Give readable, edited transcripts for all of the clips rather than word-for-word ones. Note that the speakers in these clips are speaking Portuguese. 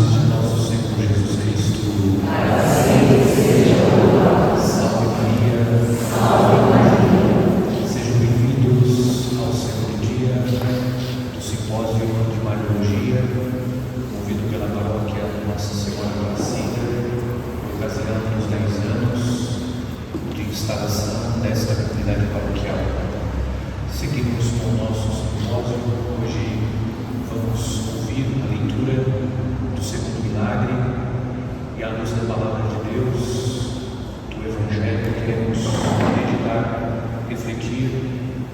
de nosso Senhor Jesus Cristo. Salve Maria. Sejam bem-vindos ao segundo dia do simpósio de Mariologia, movido pela paróquia Nossa Senhora Aparecida, por ocasião dos 10 anos de instalação desta comunidade paroquial. Seguimos com o nosso simpósio. Hoje vamos ouvir a leitura do segundo milagre e, à luz da palavra de Deus, do Evangelho, queremos meditar, refletir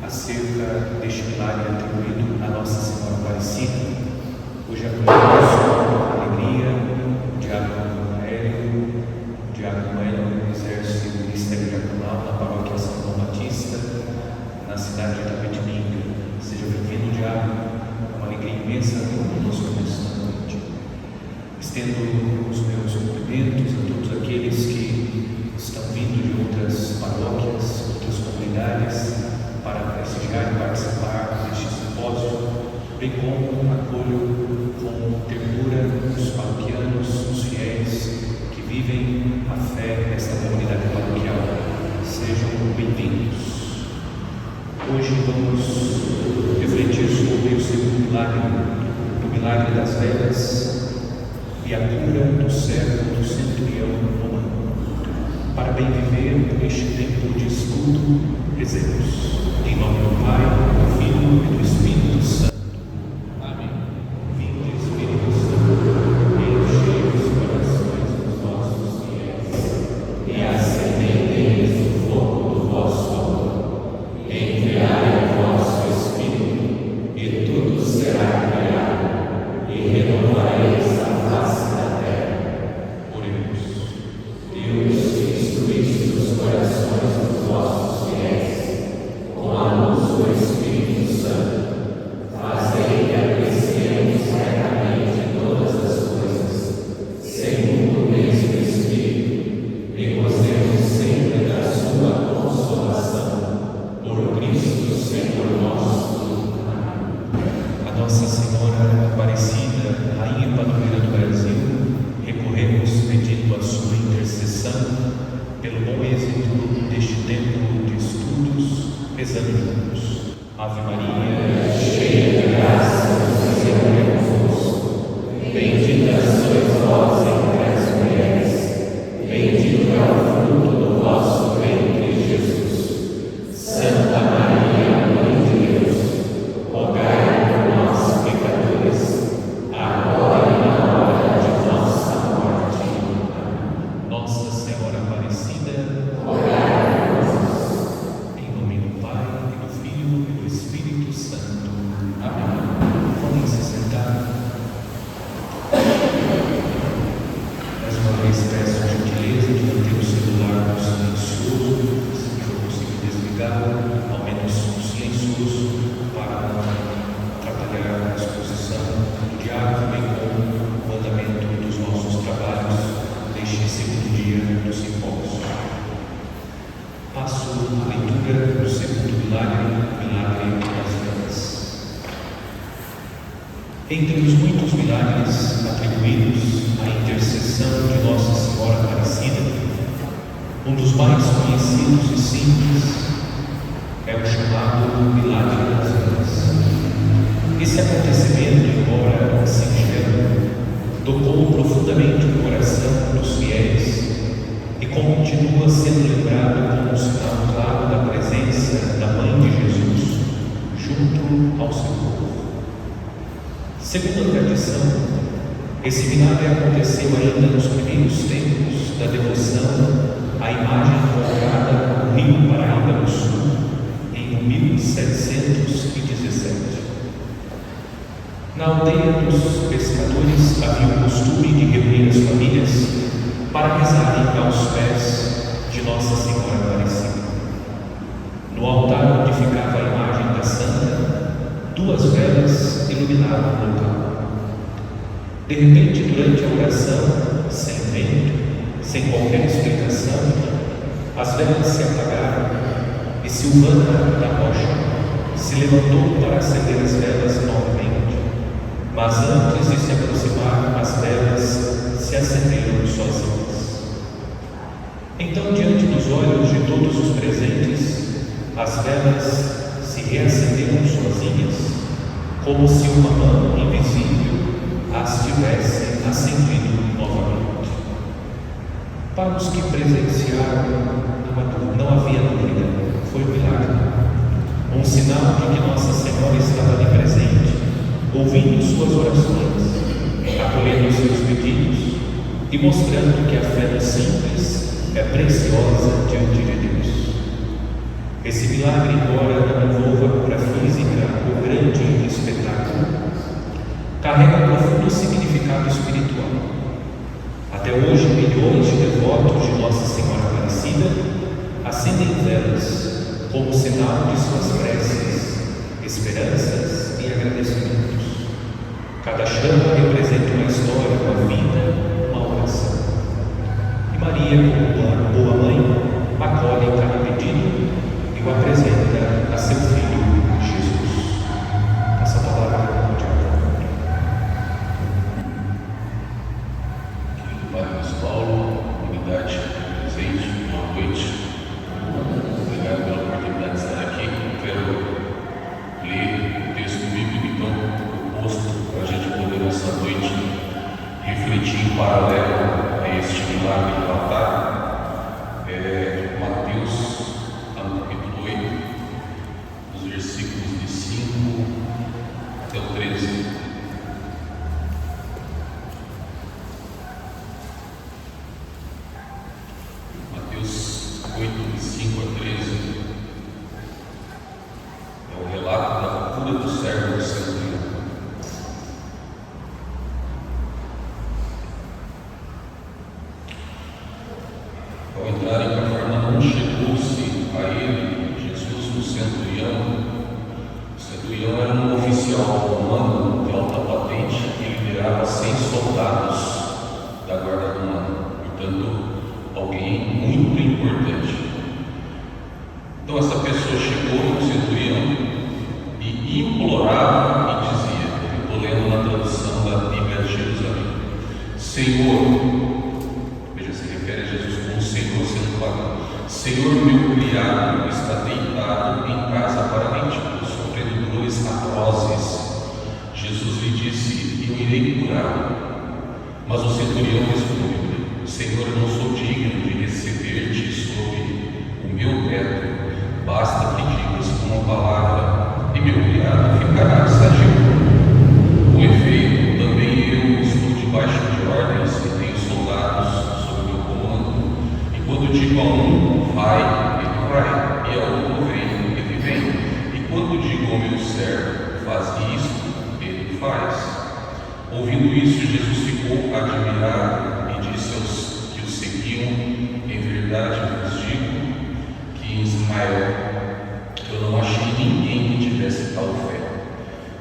acerca deste milagre atribuído a Nossa Senhora Aparecida. Hoje acolhemos com alegria o diácono Hélio, que exerce o ministério diaconal na paróquia São João Batista, na cidade de Itapetininga. Seja bem-vindo, diácono. É uma alegria imensa ter conosco nesta noite. Estendo os meus cumprimentos a todos aqueles que estão vindo de outras paróquias, outras comunidades, para prestigiar e participar deste simpósio, bem como acolho com ternura os paroquianos, os fiéis que vivem a fé nesta comunidade paroquial. Sejam bem-vindos. Hoje vamos refletir sobre o segundo milagre, o milagre das velas e a cura do servo do centurião romano. Para bem viver neste tempo de estudo, rezemos. Em nome do Pai, do Filho e do Espírito Santo. Amém. Vinde, Espírito Santo, enchei os corações dos vossos fiéis e acendei o fogo do vosso amor. Enviai o vosso Espírito e tudo será criado e renovareis a face da terra. Oremos. Deus, que instruíste os corações dos vossos fiéis com a luz do Espírito Santo, fazei que apreciemos retamente todas as coisas, segundo o mesmo Espírito, e gozemos sempre da sua consolação. Por Cristo Senhor nosso. Amém. A Nossa Senhora Aparecida, Rainha e Padroeira do Brasil, recorremos pedindo a sua intercessão pelo bom êxito deste tempo de estudos, rezando juntos. Ave Maria, cheia de graça, o Senhor é convosco. Bendita sois vós entre as mulheres, bendito é o fruto do vosso ventre, Jesus. Santa Maria, Mãe de Deus, rogai por nós, pecadores, agora e na hora de nossa morte. Amém. Nossa Senhora Aparecida, rogai por nós. Em nome do Pai, e do Filho e do Espírito Santo. Amém. Podem se sentar. Mais uma vez peço a gentileza de manter o celular silencioso, se eu conseguir desligar, ao menos silencioso, para atrapalhar a exposição do diácono, bem como o andamento dos nossos trabalhos neste segundo dia do simpósio. Passo a leitura do segundo milagre, o milagre das velas. Entre os muitos milagres atribuídos à intercessão de Nossa Senhora Aparecida, um dos mais conhecidos e simples é o chamado milagre das velas. Esse acontecimento, embora singelo, tocou profundamente o coração dos fiéis e continua sendo lembrado como um sinal claro da presença da Mãe de Jesus junto ao seu povo. Segundo a tradição, esse milagre aconteceu ainda nos primeiros tempos da devoção à imagem colocada no rio Paraíba do Sul, em 1717. Na aldeia dos pescadores havia o costume de reunir as famílias para rezarem aos pés de Nossa Senhora Aparecida. No altar onde ficava a imagem da santa, 2 velas iluminavam o local. De repente, durante a oração, sem vento, sem qualquer explicação, as velas se apagaram e Silvana da Rocha se levantou para acender as velas novamente. mas antes de se aproximar, as velas se acenderam sozinhas. Então, diante dos olhos de todos os presentes, as velas se reacenderam sozinhas, como se uma mão invisível as tivesse acendido novamente. Para os que presenciaram, não havia dúvida, foi um milagre, um sinal de que Nossa Senhora estava ali presente, ouvindo suas orações, acolhendo seus pedidos e mostrando que a fé do simples é preciosa diante de Deus. Esse milagre, embora não envolva a cura física ou grande espetáculo, carrega profundo significado espiritual. Até hoje, milhões de devotos de Nossa Senhora Aparecida acendem velas como sinal de suas preces, esperanças e agradecimentos. Cada chama representa uma história, uma vida, uma oração. E Maria, como uma boa mãe, acolhe cada pedido e o apresenta a seu filho Jesus. Essa palavra é de Querido Padre Luiz Paulo, unidade presente, boa noite. Obrigado pela oportunidade de estar aqui. Eu quero ler o texto bíblico então proposto para a gente poder nessa noite refletir em paralelo a este milagre relatado. Mateus, no capítulo 8, nos versículos de 5 até o 13. Mateus 8, de 5 a 13, é o relato da cura do servo centurião. Ao entrar em Cafarnaum, chegou-se a ele, Jesus, o centurião. O centurião era um oficial romano de alta patente que liderava 100 soldados da guarda romana, portanto, alguém muito importante. Então, essa pessoa chegou no centurião e implorava e dizia, eu estou lendo na tradução da Bíblia de Jerusalém: Senhor, veja, se refere a Jesus como Senhor sendo pagão. Senhor, meu criado está deitado em casa paralítico, sofrendo dores atrozes. Jesus lhe disse, eu irei curá-lo. Mas o centurião respondeu, Senhor, eu não sou digno de receber-te sob o meu teto. Basta que digas uma palavra e meu criado ficará sadio. Com efeito, também eu estou debaixo de ordens e tenho soldados sob meu comando. E quando digo a um, vai, ele vai, e a outro, vem, ele vem. E quando digo ao meu servo, faz isto, ele faz. Ouvindo isso, Jesus ficou admirado e disse aos que o seguiam, em verdade vos digo que em Israel eu não achei ninguém que tivesse tal fé.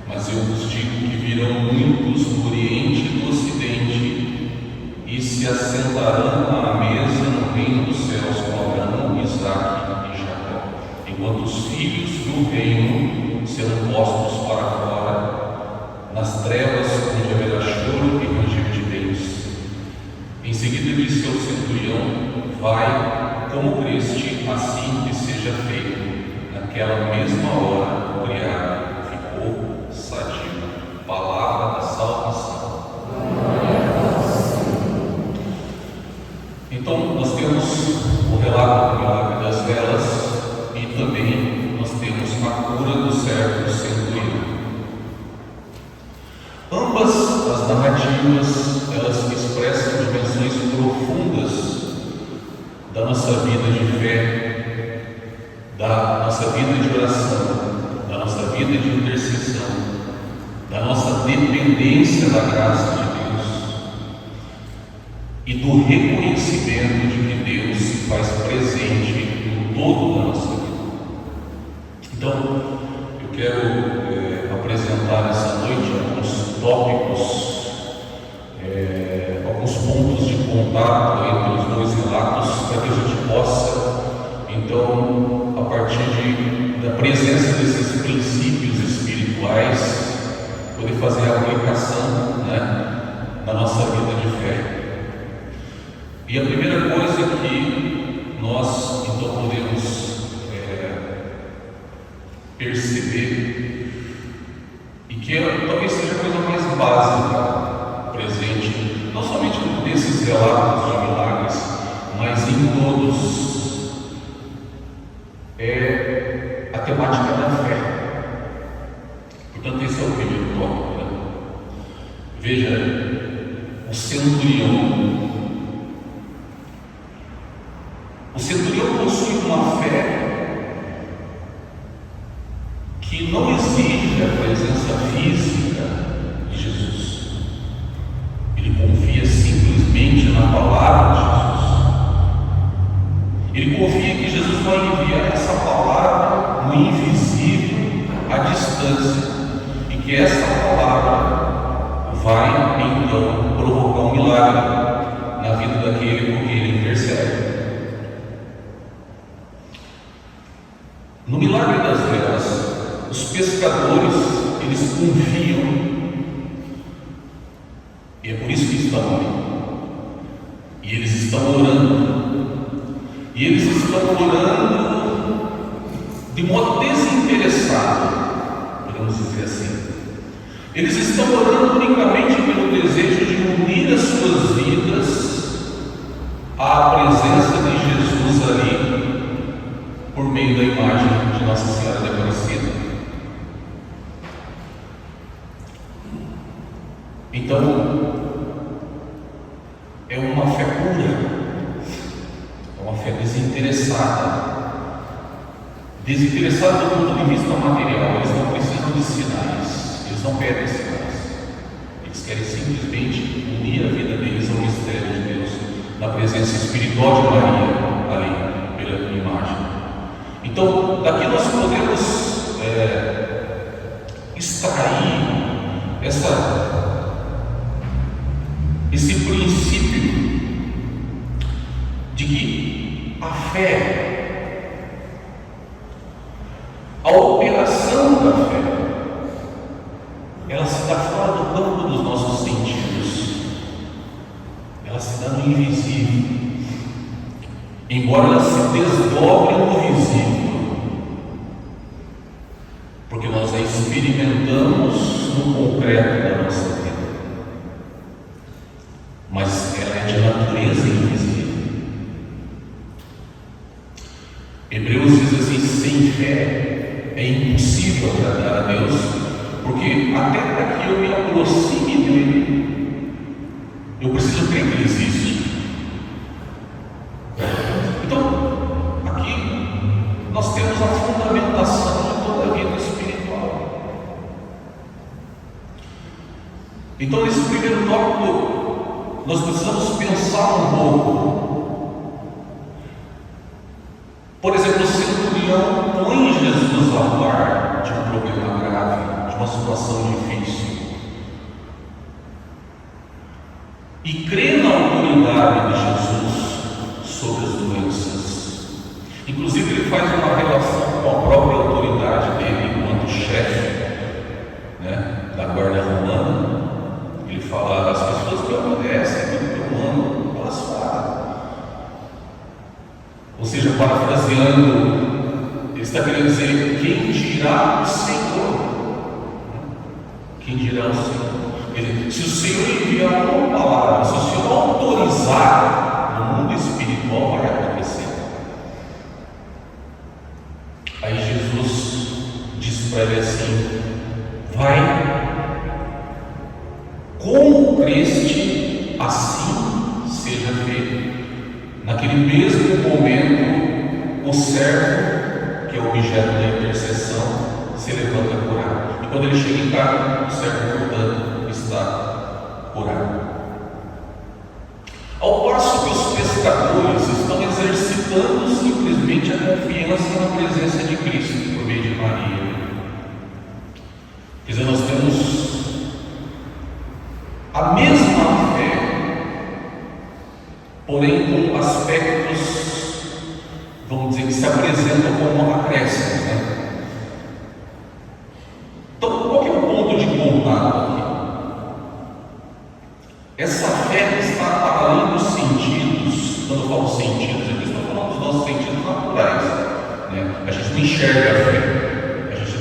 Mas eu vos digo que virão muitos do Oriente e do Ocidente e se assentarão à mesa no reino dos céus com Abraão, Isaque e Jacó, enquanto os filhos do reino serão postos para fora, nas trevas onde haverá choro e ranger de dentes. Em seguida disse ao centurião, vai, como creste, assim que seja feito. Naquela mesma hora, o criado ficou sadio. Palavra da salvação. Então, nós temos o relato do milagre das velas e também nós temos a cura do servo centurião. Ambas as narrativas, elas expressam dimensões profundas da nossa vida de fé, da nossa vida de oração, da nossa vida de intercessão, da nossa dependência da graça de Deus e do reconhecimento de que Deus se faz presente no todo da nossa vida. Então, eu quero apresentar essa noite alguns tópicos, alguns pontos de contato entre os dois relatos, para que a gente possa, então, a partir da presença desses princípios espirituais, poder fazer a aplicação, na nossa vida de fé. E a primeira coisa que nós então podemos perceber, e que talvez seja a coisa mais básica presente, não somente nesses relatos de milagres, mas em todos, é a temática da fé. Portanto, esse é o primeiro tópico. Veja, o centurião. O centurião possui uma fé que não exige a presença física de Jesus. Ele confia simplesmente na palavra de Jesus. Ele confia que Jesus vai enviar essa palavra no invisível, à distância, e que essa palavra vai então provocar um milagre na vida daquele por quem ele intercede. No milagre das velas, os pescadores, eles confiam, e é por isso que estão ali, e eles estão orando, de modo desinteressado, podemos dizer assim. Eles estão orando unicamente pelo desejo de unir as suas vidas à presença de Jesus ali, por meio da imagem de Nossa Senhora da Aparecida. Então, é uma fé pura, é uma fé desinteressada do ponto de vista material. Eles não precisam de sinais, eles não pedem sinais, eles querem simplesmente unir a vida deles ao mistério de Deus, na presença espiritual de Maria, ali, pela imagem. Então, daqui nós podemos extrair esse princípio de que a fé, a operação da fé, ela se dá fora do campo dos nossos sentidos, ela se dá no invisível, embora ela se desdobre no visível, porque nós a experimentamos no concreto da nossa vida, mas ela é de natureza invisível. Hebreus diz assim: sem fé é impossível agradar a Deus, porque até para que eu me aproxime dele, eu preciso crer que ele existe. Então, aqui nós temos a fundamentação de toda a vida espiritual. Então, nesse primeiro tópico, nós precisamos pensar um pouco. Por exemplo, o centurião põe Jesus ao par de um problema grave, de uma situação difícil, e crê na autoridade de Jesus sobre as doenças. Inclusive, ele faz uma relação com a própria autoridade dele enquanto chefe, da guarda romana. Ele fala: as pessoas que obedecem aquilo que eu mando, elas falam. Ou seja, parafraseando, ele está querendo dizer: quem dirá o Senhor? Quem dirá o Senhor? Se o Senhor enviar uma palavra, se o Senhor autorizar, no mundo espiritual vai acontecer. Aí Jesus diz para ele assim: vai, como creste, assim seja feito. Naquele mesmo momento, o servo, que é o objeto da intercessão, se levanta curado. E quando ele chega em casa, o servo, portanto, está curado. Ao passo que os pescadores estão exercitando simplesmente a confiança na presença de Cristo por meio de Maria. Quer dizer, nós temos a mesma fé, porém com aspectos, vamos dizer, que se apresentam como acréscimos, Então, qual que é o ponto de contato aqui? não enxerga a fé, a gente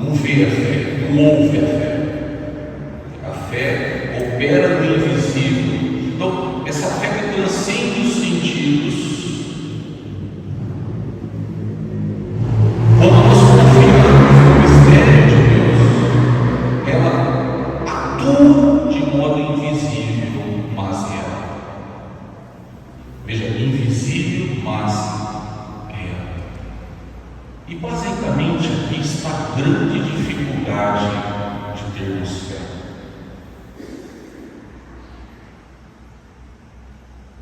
não vê a fé, não ouve a fé. A fé opera no invisível. Então, essa fé que transcende os sentidos, quando nós confiamos no mistério de Deus, ela atua de modo invisível, mas real. Veja, invisível, mas real. E basicamente aqui está a grande dificuldade de termos fé.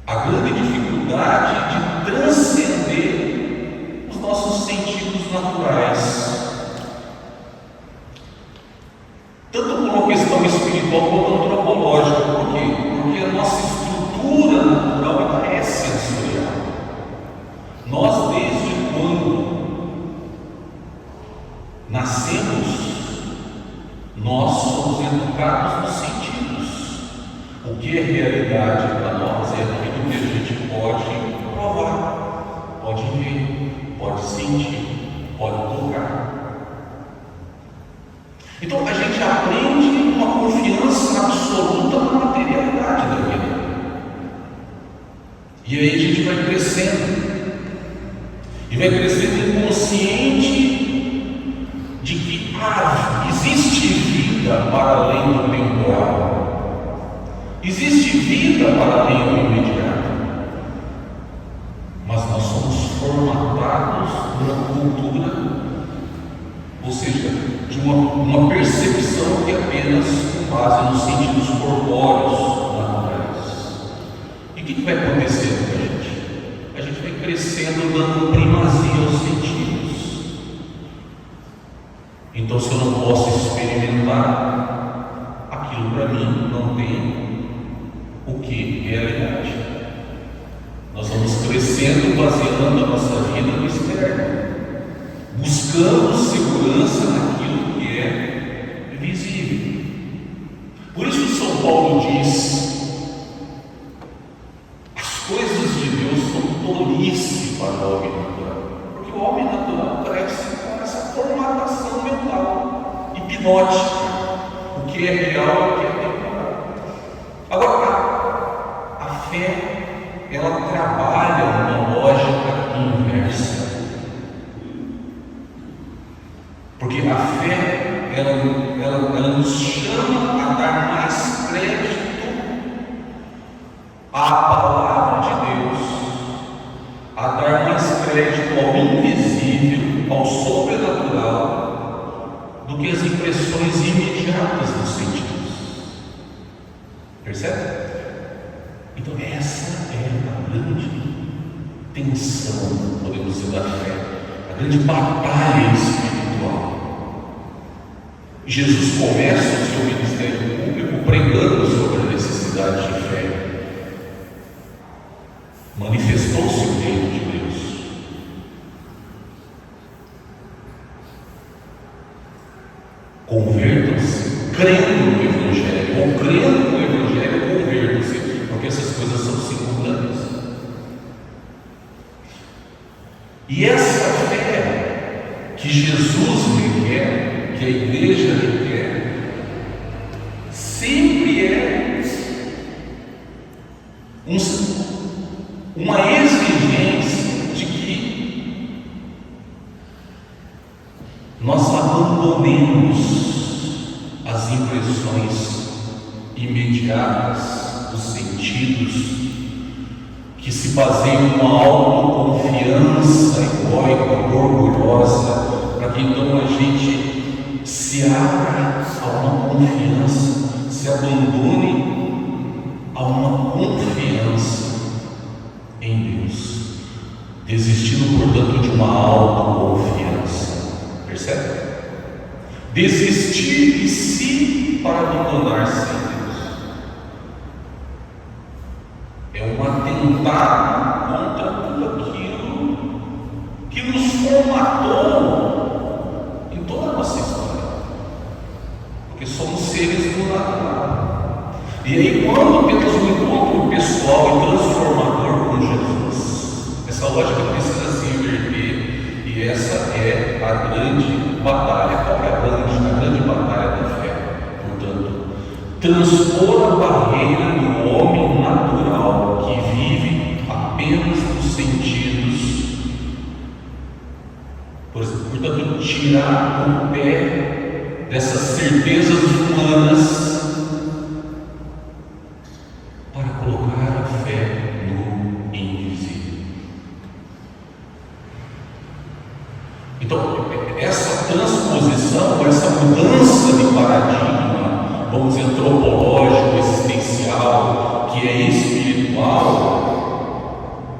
A grande dificuldade de transcender os nossos sentidos naturais, tanto por uma questão espiritual quanto antropológica. Por quê? Porque a nossa estrutura natural ela é sensorial. Nós, desde quando nascemos, nós somos educados nos sentidos. O que é realidade para nós é aquilo que a gente pode provar, pode ver, pode sentir, pode tocar. Então a gente aprende uma confiança absoluta na materialidade da vida. E aí a gente vai crescendo. E vai crescendo inconsciente de que existe vida para além do temporal. Existe vida para além do imediato, mas nós somos formatados por uma cultura, ou seja, de uma percepção que é apenas com base nos sentidos corpóreos naturais. E o que vai acontecendo com a gente? A gente vai crescendo dando primazia aos sentidos. Então, se eu não posso experimentar, aquilo para mim não tem o que? Realidade. Nós vamos crescendo baseando a nossa vida no externo, buscando segurança naquilo que é visível. Por isso São Paulo diz: as coisas de Deus são tolice para o homem natural, porque o homem natural cresce com essa formatação mental hipnótica. O que é real, o que é temporal. Agora, a fé, ela trabalha uma lógica inversa. Porque a fé, ela nos chama a dar mais crédito à palavra de Deus, a dar mais crédito ao invisível, ao sobrenatural, do que as impressões imediatas dos sentidos. Percebe? Então essa é a grande tensão, podemos dizer, da fé, a grande batalha espiritual. Jesus começa o seu ministério público pregando sobre a necessidade de fé. Manifestou-se o reino de Deus. Convertam-se crendo no Evangelho, ou crendo no Evangelho, convertam-se, porque essas coisas são simultâneas. E essa fé que Jesus requer, que a igreja requer, sempre é uma exigência de que nós abandonemos as impressões imediatas dos sentidos, que se baseiam numa autoconfiança egóica, orgulhosa, para que então a gente se abra a uma confiança, se abandone a uma confiança em Deus, desistindo, portanto, de uma autoconfiança. Percebe? Desistir de si para abandonar-se em Deus é um atentado contra tudo aquilo que nos formatou em toda a nossa história, porque somos seres do natural. E aí, quando temos um encontro pessoal e transformador com Jesus, essa lógica precisa se inverter. batalha. Qual é a grande batalha da fé? Portanto, transpor a barreira do homem natural que vive apenas dos sentidos. Portanto, tirar o pé dessas certezas humanas para colocar a fé no invisível. Então, essa transposição, essa mudança de paradigma, vamos dizer, antropológico, existencial, que é espiritual,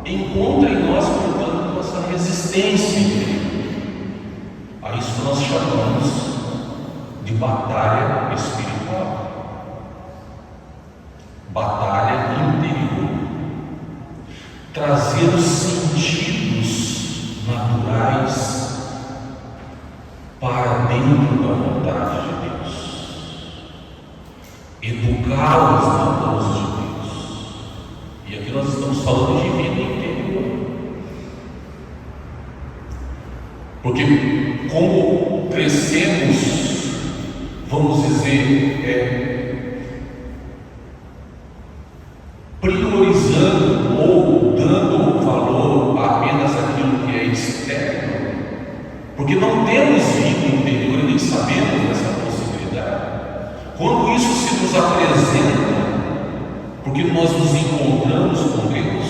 encontra em nós, portanto, essa resistência interior. A isso nós chamamos de batalha espiritual, batalha interior. Trazer os sentidos naturais para dentro da vontade de Deus, educá-los na luz de Deus. E aqui nós estamos falando de vida interior, porque como crescemos, vamos dizer, priorizando ou dando valor apenas àquilo que é externo, porque não temos vida interior e nem sabemos dessa possibilidade. Quando isso se nos apresenta, porque nós nos encontramos com Deus,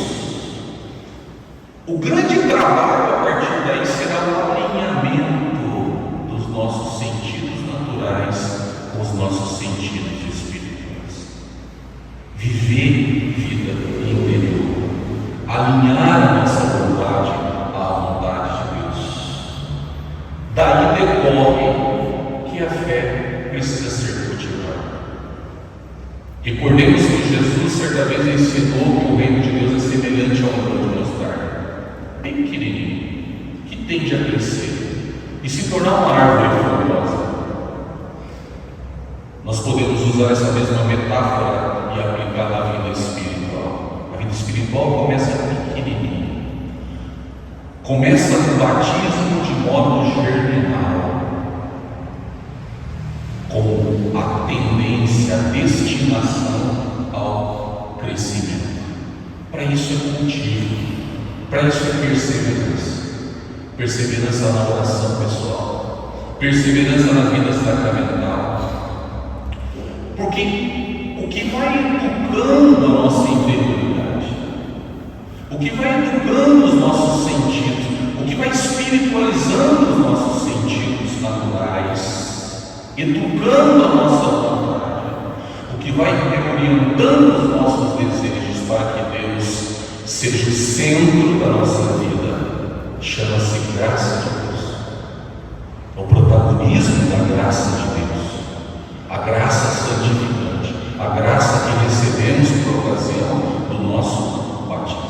o grande trabalho a partir daí será o alinhamento dos nossos sentidos naturais com os nossos sentidos espirituais. Viver vida interior, alinhar a nossa vontade à vontade de Deus. Daí decorre que a fé precisa ser cultivada. Recordemos que Jesus certa vez ensinou que o reino de Deus é semelhante a um grão de mostarda, bem pequenininho, que tende a crescer e se tornar uma árvore frondosa. Nós podemos usar essa mesma metáfora e aplicar na vida espiritual. A vida espiritual começa pequenininha, começa no batismo de modo germinal, com a tendência, a destinação ao crescimento. Para isso é cultivo, para isso é perseverança. Perseverança na oração pessoal, perseverança na vida sacramental. Porque o que vai educando a nossa interioridade, o que vai educando os nossos sentidos, o que vai espiritualizando os nossos sentidos naturais, educando a nossa vontade, o que vai reorientando os nossos desejos para que Deus seja o centro da nossa vida, chama-se graça de Deus. É o protagonismo da graça de Deus, a graça santificante, a graça que recebemos por ocasião do nosso batismo.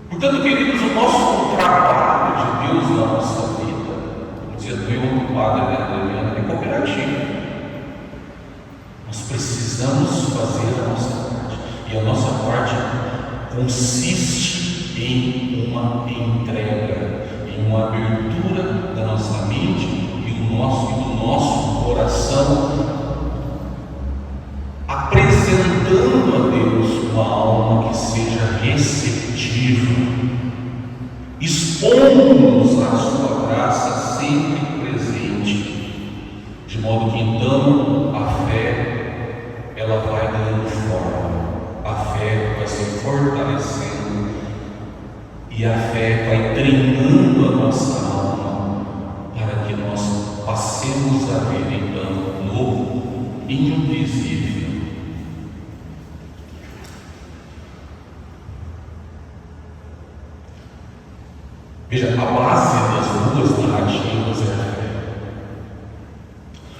Portanto, queridos, o nosso trabalho de Deus na nossa vida, como dizia o padre Adriano, é cooperativo. Nós precisamos fazer a nossa parte, e a nossa parte consiste em uma entrega, em uma abertura da nossa mente e do nosso coração, apresentando a Deus uma alma que seja receptiva, expondo-nos à sua graça sempre presente, de modo que então a fé ela vai ganhando forma, a fé vai se fortalecendo e a fé vai treinando a nossa alma para que nós passemos a ver então no invisível. Veja, a base das duas narrativas é a fé.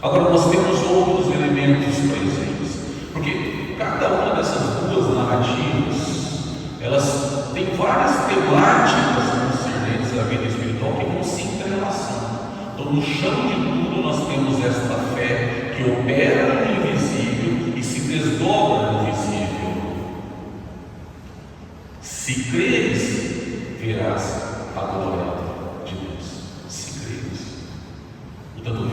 Agora nós temos outros elementos presentes, porque cada uma dessas duas narrativas, elas têm várias temáticas concernentes à vida espiritual que vão se entrelaçando. Então, no chão de tudo, nós temos esta fé que opera no invisível e se desdobra no visível. Se creres, verás a glória de Deus.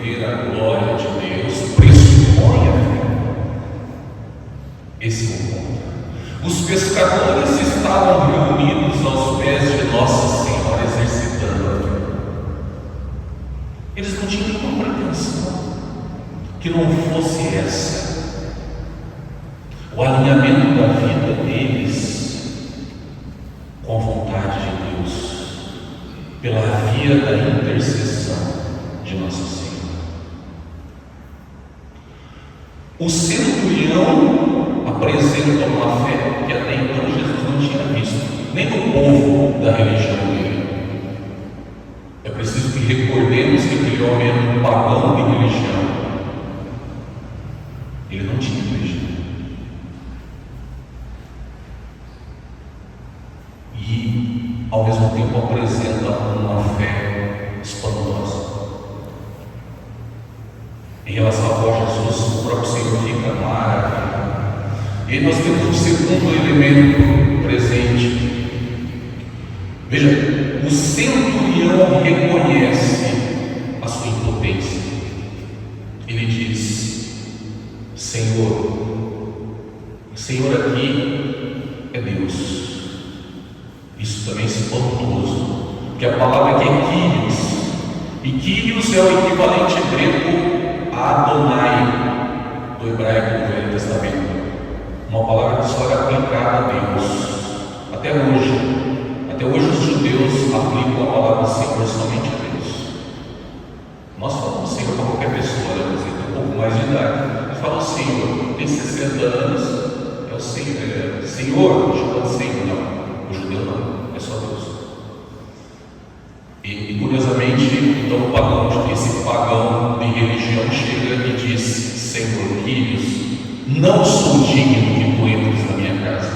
ver a glória de Deus pressupõe a fé. Esse é o ponto. Os pescadores estavam reunidos aos pés de Nossa Senhora, exercitando a fé. Eles não tinham nenhuma pretensão que não fosse essa. O alinhamento da vida deles com a vontade de Deus, pela via da intercessão de Nossa Senhora. O centurião apresenta uma fé que até então Jesus não tinha visto, nem no povo da religião dele. É preciso que recordemos que aquele homem era um pagão de religião. Ele não tinha religião. E, ao mesmo tempo, apresenta uma fé espantosa. Em relação ao qual Jesus, o próprio Senhor, fica maravilhado. E nós temos um segundo elemento presente. Veja, o centurião reconhece a sua impotência. Ele diz: Senhor, o Senhor aqui é Deus. Isso também é espantoso, porque a palavra aqui é Kyrios, e Kyrios é o equivalente grego a Adonai, do hebraico do Velho Testamento. Uma palavra que só é aplicada a Deus. Até hoje os judeus aplicam a palavra Senhor somente a Deus. Nós falamos Senhor para qualquer pessoa, né? Você tem um pouco mais de idade. Nós falamos Senhor, tem 60 anos, é o Senhor, Senhor, chamando Senhor, não. O judeu não, é só Deus. E curiosamente, então esse pagão de religião chega e diz: Senhor, filhos, não sou digno que tu entres na minha casa.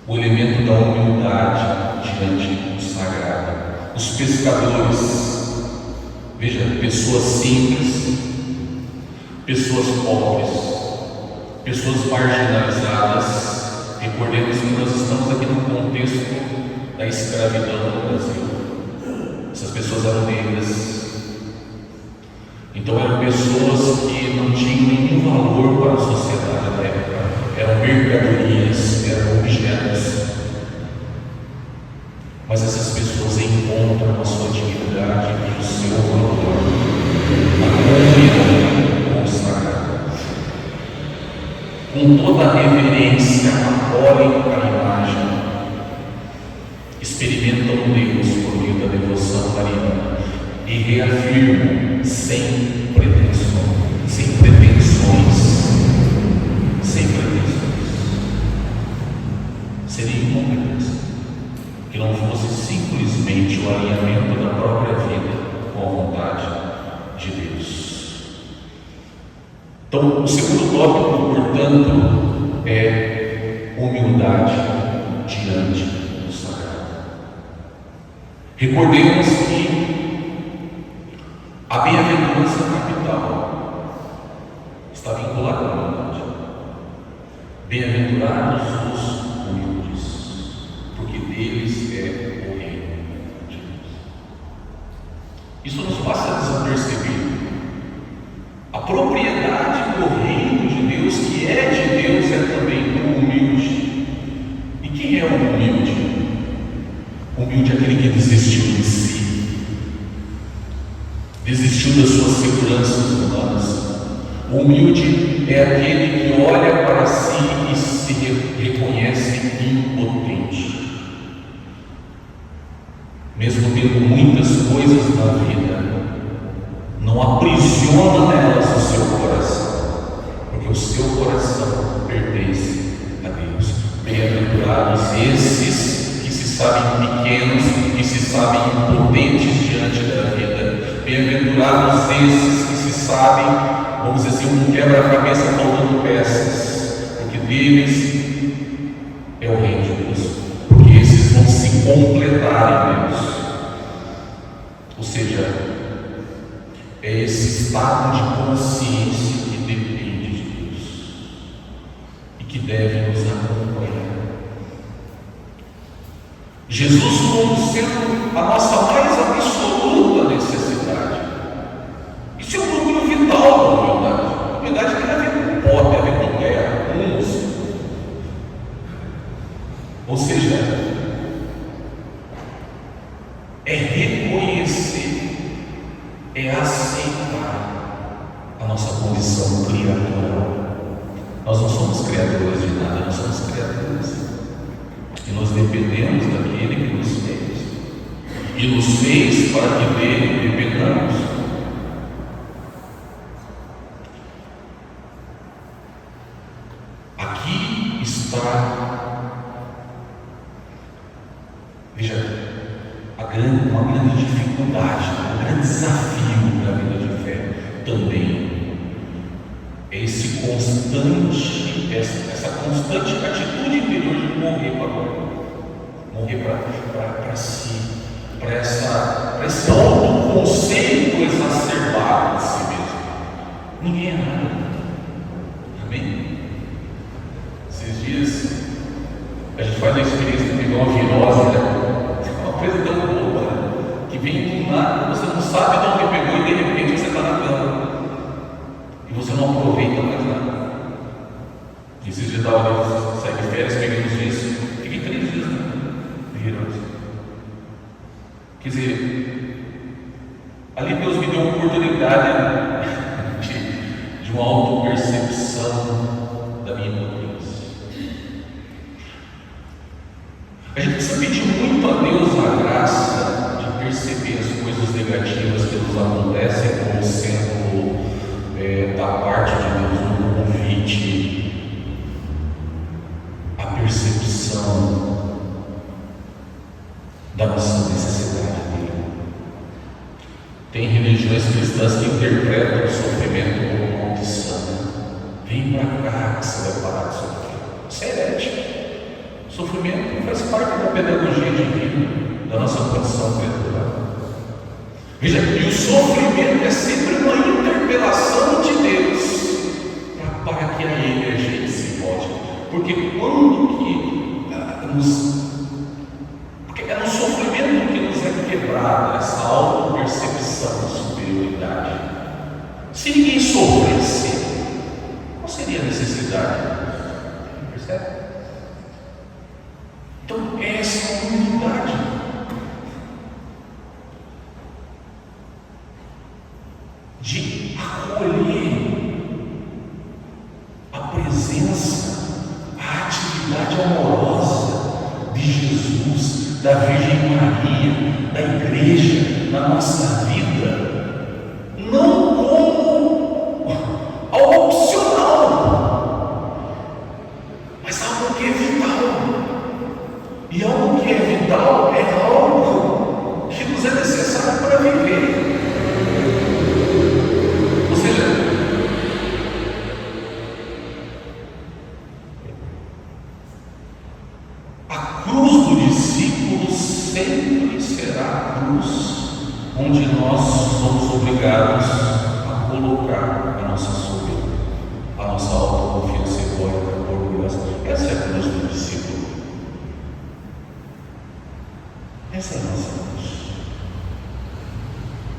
O elemento da humildade diante do sagrado. Os pescadores, veja, pessoas simples, pessoas pobres, pessoas marginalizadas. Recordemos que nós estamos aqui no contexto da escravidão no Brasil. Essas pessoas eram negras. Então eram pessoas que não tinham nenhum valor para a sociedade da época. Eram mercadorias, eram objetos. Mas essas pessoas encontram a sua dignidade e o seu valor na comunhão consagrada. Com toda a reverência, acolhem a imagem, experimentam Deus por meio da devoção mariana e reafirmam sem pretensões, seria incompetência que não fosse simplesmente o alinhamento da própria vida com a vontade de Deus. Então, o segundo tópico, portanto, é humildade diante do sagrado. Recordemos que a bem-aventurança capital está vinculada à humildade. Bem-aventurados os humildes, porque deles é o reino de Deus. Isso nos passa desapercebido. A propriedade do reino de Deus, que é de Deus, é também o humilde. E quem é o humilde? O humilde é aquele que desistiu de si, desistiu das suas seguranças humanas. O humilde é aquele que olha para si e se reconhece impotente. Mesmo tendo muitas coisas na vida, não aprisiona nelas o seu coração, porque o seu coração pertence a Deus. Bem-aventurados esses que se sabem pequenos, que se sabem impotentes diante da vida. Bem-aventurados esses que se sabem, vamos dizer assim, um quebra-cabeça faltando peças, porque deles é o reino de Deus, porque esses vão se completar em Deus. Ou seja, é esse estado de consciência que depende de Deus e que deve nos acompanhar. Jesus, como sendo a nossa mais absoluta criatural. Nós não somos criaturas de nada, nós somos criaturas. E nós dependemos daquele que nos fez. E nos fez para que dele dependamos. Aqui está, veja, uma grande dificuldade, um grande desafio na vida de fé também. É essa constante atitude interior de morrer para si, para esse autoconceito exacerbado de si mesmo. Ninguém é nada. Amém? Esses dias a gente faz a experiência de pegar uma virose, né? Uma coisa tão boba, né? Que vem do nada, você não sabe de onde pegou e de repente você está na cama. E você não aproveita mais nada. Esses dias eu saí de férias, peguei uns dias, fiquei 3 dias, né? Virose. Quer dizer, ali Deus me deu a oportunidade de uma autopercepção da minha impotência. A gente precisa pedir muito a Deus a graça de perceber as coisas negativas que nos acontecem como sendo da parte de Deus um convite à percepção da nossa necessidade dele. Tem religiões cristãs que interpretam o sofrimento como maldição. Vem para cá que você vai parar de sofrer. Isso é herético. O sofrimento faz parte da pedagogia divina, da nossa condição criatural. Veja, e o sofrimento é sempre uma interpelação de Deus para que a Ele a gente se volte. Porque quando porque é no sofrimento que nos é quebrada essa auto-percepção de superioridade. Se ninguém sofresse, qual seria a necessidade? Percebe? Então, essa é a unidade. De acolher a presença, a atividade amorosa de Jesus, da Virgem Maria, da Igreja na nossa vida, não como algo opcional, mas algo que é vital. E algo que é vital é algo que nos é necessário para viver. Ou seja, a cruz do discípulo sempre será a cruz onde nós somos obrigados a colocar a nossa soberba, a nossa autoconfiança egóica, orgulhosa. Essa é a cruz do discípulo. Essa é a nossa cruz.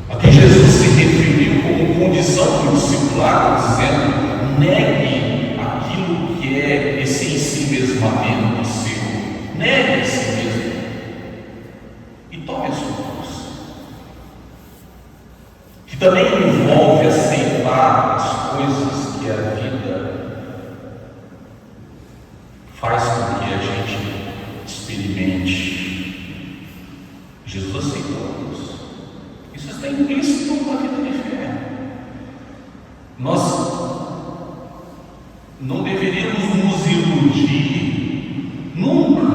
Aqui Jesus se referiu como condição do discipulado, dizendo: negue aquilo que é esse ensimesmamento seu, negue a si mesmo e tome a sua cruz, que também envolve aceitar as coisas que a vida faz com que a gente experimente. Jesus aceitou isso. Isso está implícito na vida de fé. Nós não deveríamos nos iludir nunca,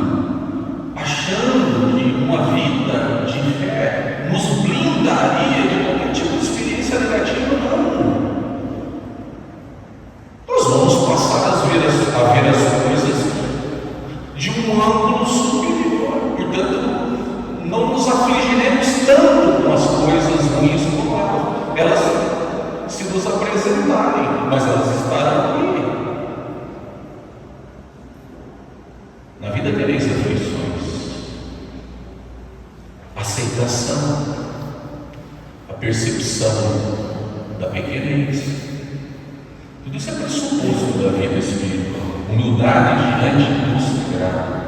achando que uma vida de fé nos blindaria de qualquer tipo de experiência negativa. Não. Nós vamos passar a ver as coisas de um ângulo superior. Portanto, não nos afligiremos tanto com as coisas ruins como elas se nos apresentarem, mas elas estarão aí. Na vida tereis aflições. Aceitação, a percepção da pequenez. Tudo isso é pressuposto da vida espiritual. Humildade diante do sagrado.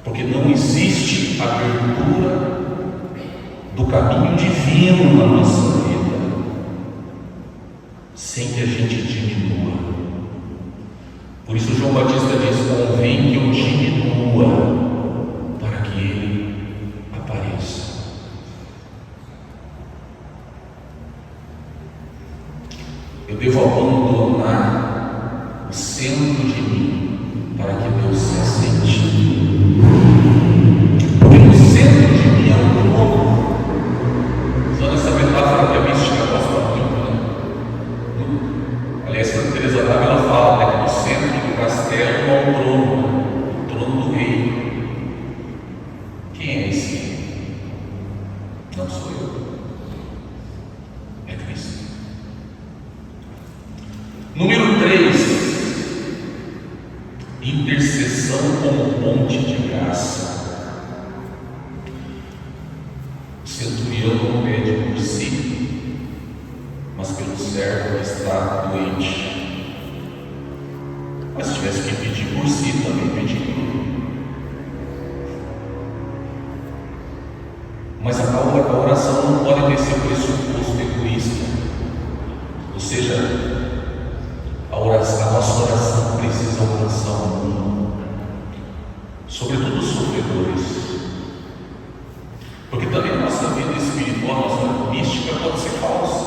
Porque não existe abertura do caminho divino na nossa vida sem que a gente diminua. Por isso João Batista diz: convém que eu diminua para que ele apareça. Eu devo abandonar o centro de mim para que Deus se assente. Porque no centro de mim é um trono. Usando essa metáfora que a mística gosta muito, né? Aliás, Santa Teresa d'Ávila fala, né, que no centro do castelo há um trono, o trono do rei. Quem é esse rei? Não sou eu. É Cristo. Número 3, intercessão como ponte de graça. O centurião não pede por si, mas pelo servo que está doente. Mas se tivesse que pedir por si, também pediria. Mas a oração não pode ter esse pressuposto egoísta. Ou seja, a nossa oração precisa alcançar o mundo, sobretudo os sofredores. Porque também a nossa vida espiritual, a nossa mística pode ser falsa.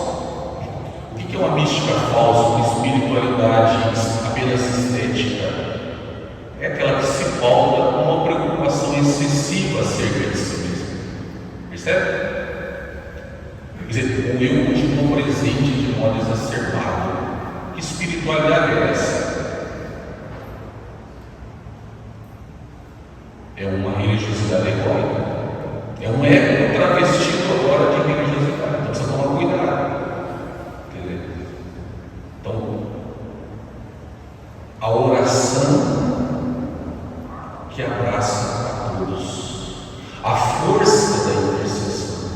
O que é uma mística falsa? Uma espiritualidade apenas estética. É aquela que se pauta com uma preocupação excessiva acerca de si mesmo. Percebe? Quer dizer, o eu continua presente de modo exacerbado. Que espiritualidade é essa? É uma religiosidade egóica. É um ego travestido agora de religiosidade. Então precisa tomar cuidado. Quer dizer, então, a oração que abraça a todos, a força da intercessão.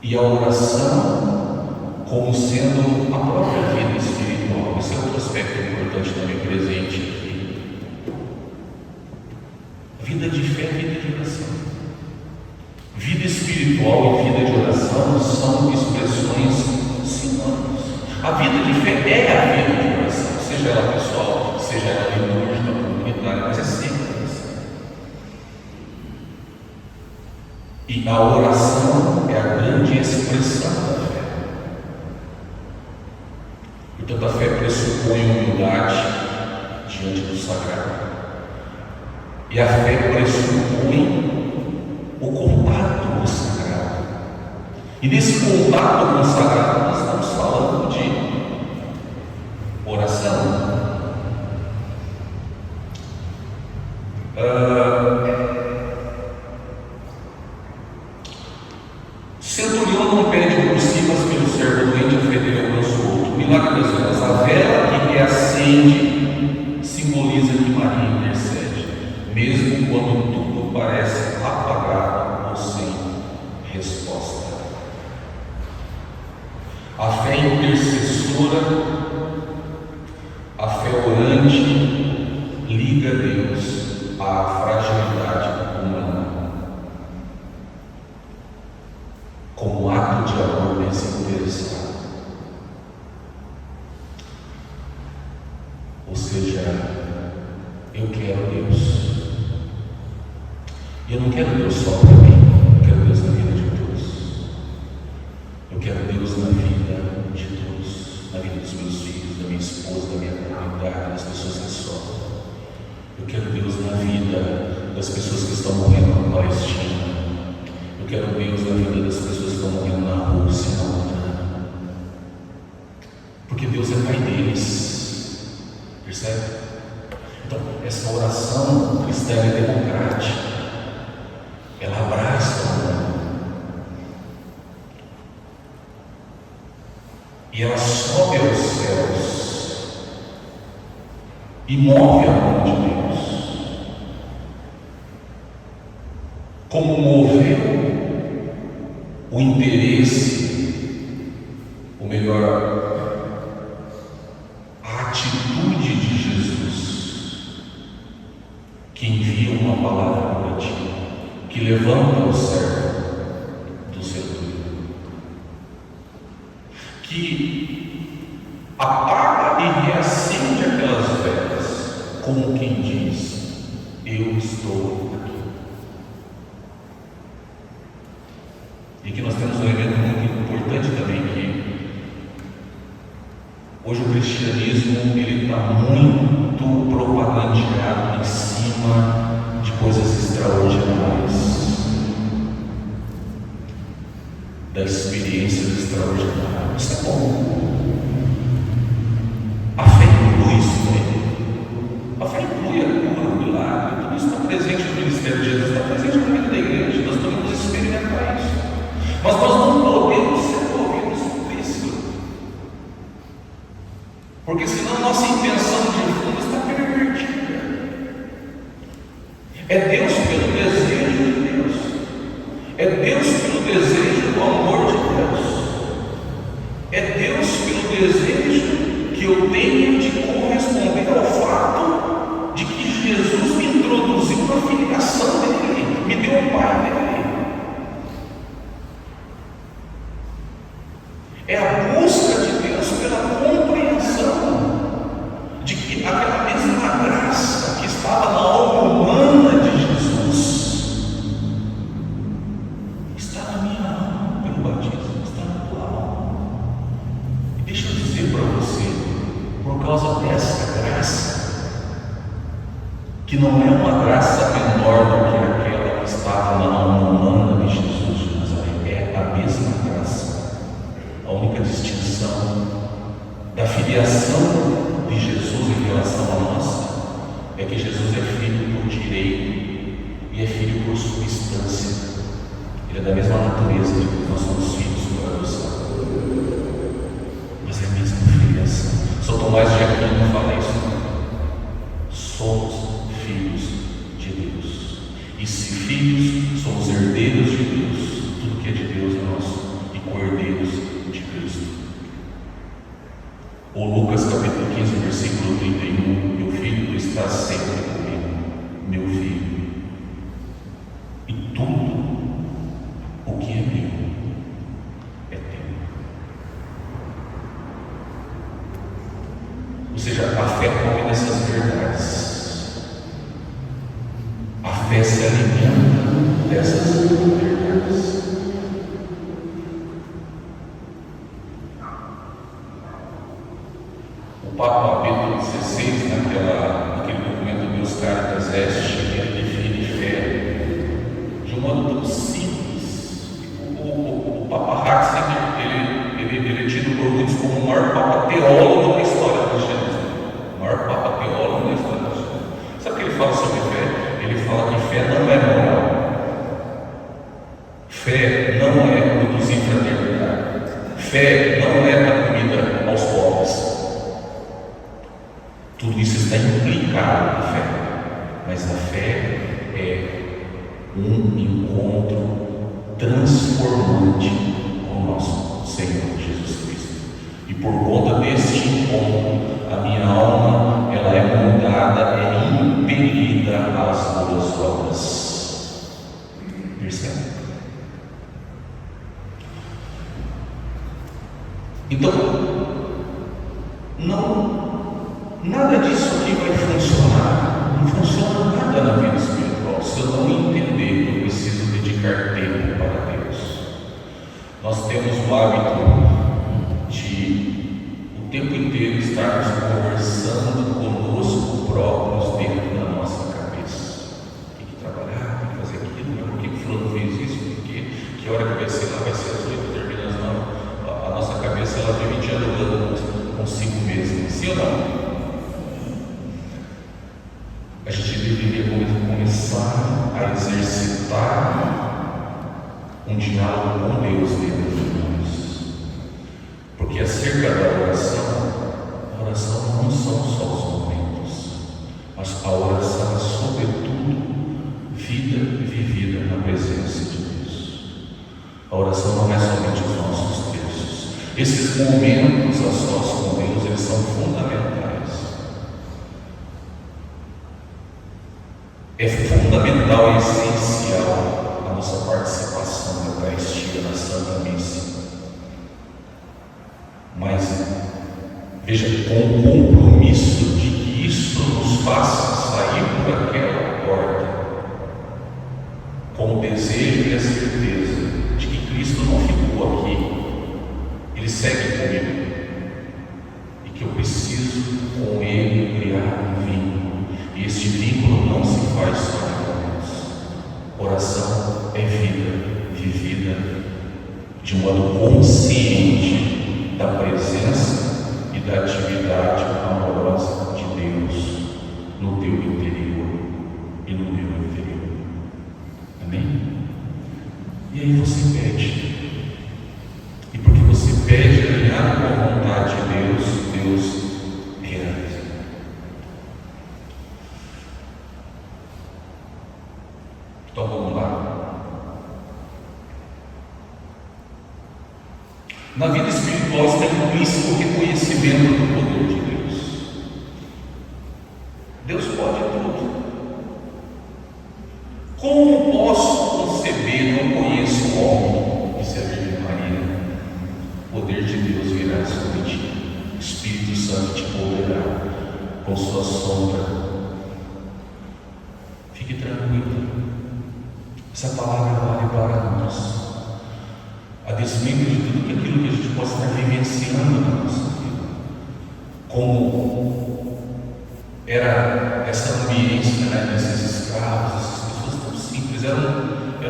E a oração como sendo a própria vida espiritual. Esse é outro aspecto importante também presente aqui. Vida de fé e vida de oração. Vida espiritual e vida de oração são expressões sinônimas. A vida de fé é a vida de oração, seja ela pessoal, seja ela litúrgica, comunitária, mas é sempre assim. E a oração é a grande expressão da fé. Portanto, a fé pressupõe humildade diante do sagrado. E a fé pressupõe o contato com o sagrado. E nesse contato com o sagrado, nós estamos falando de oração. Centurião não pede por si, mas pelo servo doente oferecer ao nosso outro. Milagre das velas. A vela que reacende simboliza que Maria intercede, mesmo quando tudo parece apagado ou sem resposta. A fé intercessora, a fé orante, liga Deus à fragilidade humana, como ato de amor desinteressado. Ou seja, eu quero Deus. E eu não quero Deus só para mim, eu quero Deus na vida de todos. Eu quero Deus na vida de todos, na vida dos meus filhos, da minha esposa, da minha comunidade, das pessoas que sofrem. Eu quero Deus na vida das pessoas que estão morrendo na Palestina. Eu quero Deus na vida das pessoas que estão morrendo na Rússia, na Ucrânia. Porque Deus é Pai deles. Percebe? Então, essa oração cristã é democrática. Ela abraça o mundo. E ela sobe aos céus e move a mão de Deus. Como moveu o interesse, ou melhor, a atitude de Jesus, que envia uma palavra para ti, que levanta o servo do centurião. que apaga e reacende aquelas velas, como quem diz: eu estou aqui. E que nós temos um evento muito importante também, que hoje o cristianismo ele está muito propagandeado em cima de coisas extraordinárias, da experiência extraordinária. Isso é bom. A fé inclui isso aí. A fé inclui a cura, o milagre. Tudo isso está presente no ministério de Jesus, está presente na vida da igreja. Nós podemos experimentar isso. Mas nós não podemos ser movidos por isso, porque senão nossa intenção de fundo está pervertida. É Deus pelo desejo de Deus, é Deus pelo desejo do amor de Deus, é Deus pelo desejo que eu tenho de corresponder ao fato de que Jesus me introduziu na filiação dele, me deu o Pai dele. É a busca de Deus pela compreensão de que aquela mesma graça que estava na alma humana de Jesus está na minha alma pelo batismo, está na tua alma. E deixa eu dizer para você, por causa dessa graça, que não é uma graça menor do que aquela que estava na alma humana de Jesus de Nazaré, é a mesma graça. A única distinção da filiação de Jesus em relação a nós é que Jesus é filho por direito e é filho por substância. Ele é da mesma natureza de que nós somos filhos por adoção, mas é a mesma filiação. São Tomás de Aquino fala isso. Somos filhos de Deus, e se filhos, somos herdeiros de Deus. Tudo que é de Deus é nosso, e co-herdeiros de Cristo. O Lucas capítulo 15, versículo 31: meu filho, tu estás sempre comigo, meu filho, e tudo o que é meu é teu. Ou seja, a fé come nessas verdades. A fé se alimenta dessas verdades. O Papa Bento XVI, naquele documento Deus Caritas Est, ele define fé de um modo tão simples. O Papa Ratzinger, ele é tido por muitos como o maior Papa teólogo da história do cristianismo. O maior Papa teólogo da história do cristianismo. Sabe o que ele fala sobre fé? Ele fala que fé não é moral. Fé não é produzir fraternidade. Fé não é dar comida aos pobres. Tudo isso está implicado na fé, mas a fé é um encontro transformante com o nosso Senhor Jesus Cristo. E por conta deste encontro, a minha alma ela é mudada, é impelida às boas obras. Percebe? Então, nada disso aqui vai funcionar. Não funciona nada na vida espiritual se eu não entender que eu preciso dedicar tempo para Deus. Nós temos o hábito de o tempo inteiro estarmos conversando conosco próprios dentro da nossa cabeça. Tem que trabalhar, tem que fazer aquilo, mas por que o fulano fez isso? Por quê? Que hora que vai ser lá? Vai ser às 8, termina às 9. A nossa cabeça ela vive dialogando consigo mesma, sim ou não? A gente deveria começar a exercitar um diálogo com Deus dentro de nós, porque acerca da oração, a oração não são só os momentos, mas a oração é sobretudo vida vivida na presença de Deus. A oração não é somente os nossos textos. Esses momentos a sós com Deus, eles são fundamentais. É fundamental e essencial a nossa participação na Eucaristia, na Santa Missa. mas veja, com o compromisso de que isso nos faça sair por aquela porta com o desejo e a certeza de que Cristo não ficou aqui, Ele segue comigo e que eu preciso com Ele criar um vínculo, e esse vínculo não se faz só em momentos. Oração é vida vivida de modo consciente da presença e da atividade amorosa de Deus no teu interior e no meu interior. Amém? E aí você pede. E porque você pede alinhado com a vontade de Deus, Deus realiza. Então vamos lá. Na vida espiritual está implícito o reconhecimento do poder de Deus. Deus pode tudo. Como posso conceber, não conheço o homem, disse a Virgem Maria, o poder de Deus virá sobre ti, o Espírito Santo te envolverá com sua sombra. Fique tranquilo, essa palavra vale para nós, a despeito de tudo aquilo que a gente possa estar vivenciando na nossa vida, como era essa ambiência, desses escravos, essas pessoas tão simples, era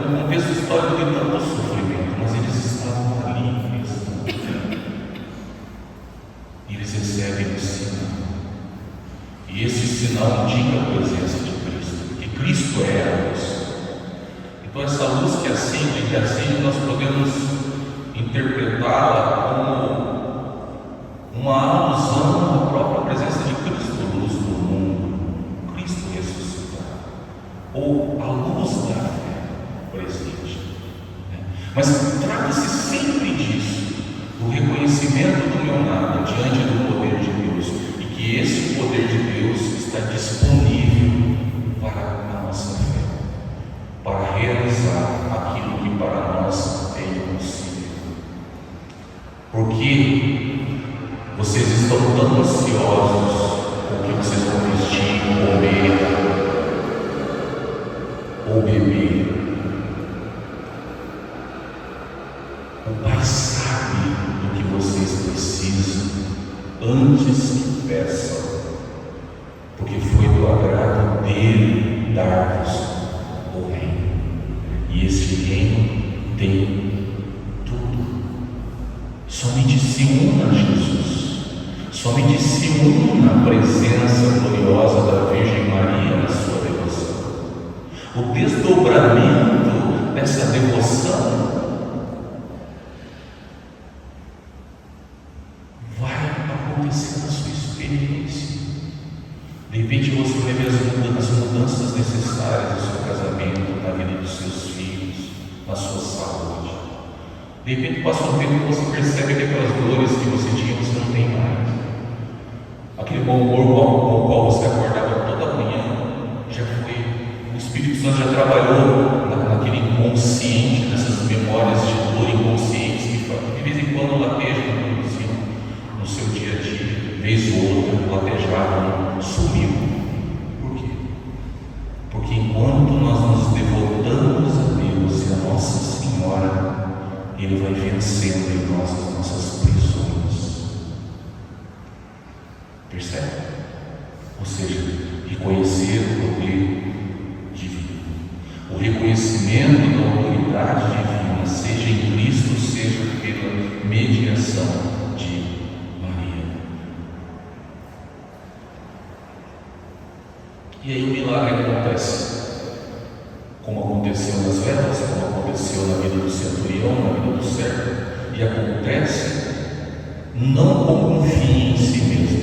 um contexto histórico de tanto sofrimento, mas eles estavam ali, e eles recebem o sinal, e esse sinal indica a presença de Cristo, porque Cristo é a luz. Então essa luz que acende, nós podemos interpretá-la como uma alusão à própria presença de Cristo, luz do mundo, Cristo ressuscitado, ou a luz da fé presente. Mas trata-se sempre disso, do reconhecimento do meu nada diante do poder de Deus, e que esse poder de Deus está disponível para a nossa fé, para realizar aquilo que para nós é impossível. Porque vocês estão tão ansiosos com o que vocês vão vestir, comer ou beber. O Pai sabe do que vocês precisam antes que peçam, porque foi do agrado dele dar-vos o reino, e esse reino tem tudo. Somente se una a Jesus, somente se una à presença gloriosa da Virgem Maria na sua devoção. O desdobramento dessa devoção vai acontecer na sua experiência. De repente você vai ver as mudanças necessárias no seu casamento, na vida dos seus filhos, na sua saúde. De repente passa um tempo e você percebe que aquelas dores que você tinha, você não tem mais. Aquele bom humor com o qual você acordava toda manhã, já foi, o Espírito Santo já trabalhou naquele inconsciente, nessas memórias de dor inconscientes que de vez em quando latejam no seu dia a dia, vez ou outra, latejavam, sumiu. Por quê? Porque enquanto nós nos devotamos a Deus e a Nossa Senhora, Ele vai vencendo em nós as nossas prisões. Percebe? Ou seja, reconhecer o poder divino, o reconhecimento da autoridade divina, seja em Cristo, seja pela mediação de Maria. E aí o milagre acontece. Como aconteceu nas velas, como aconteceu na vida do centurião, na vida do servo, e acontece não como um fim em si mesmo,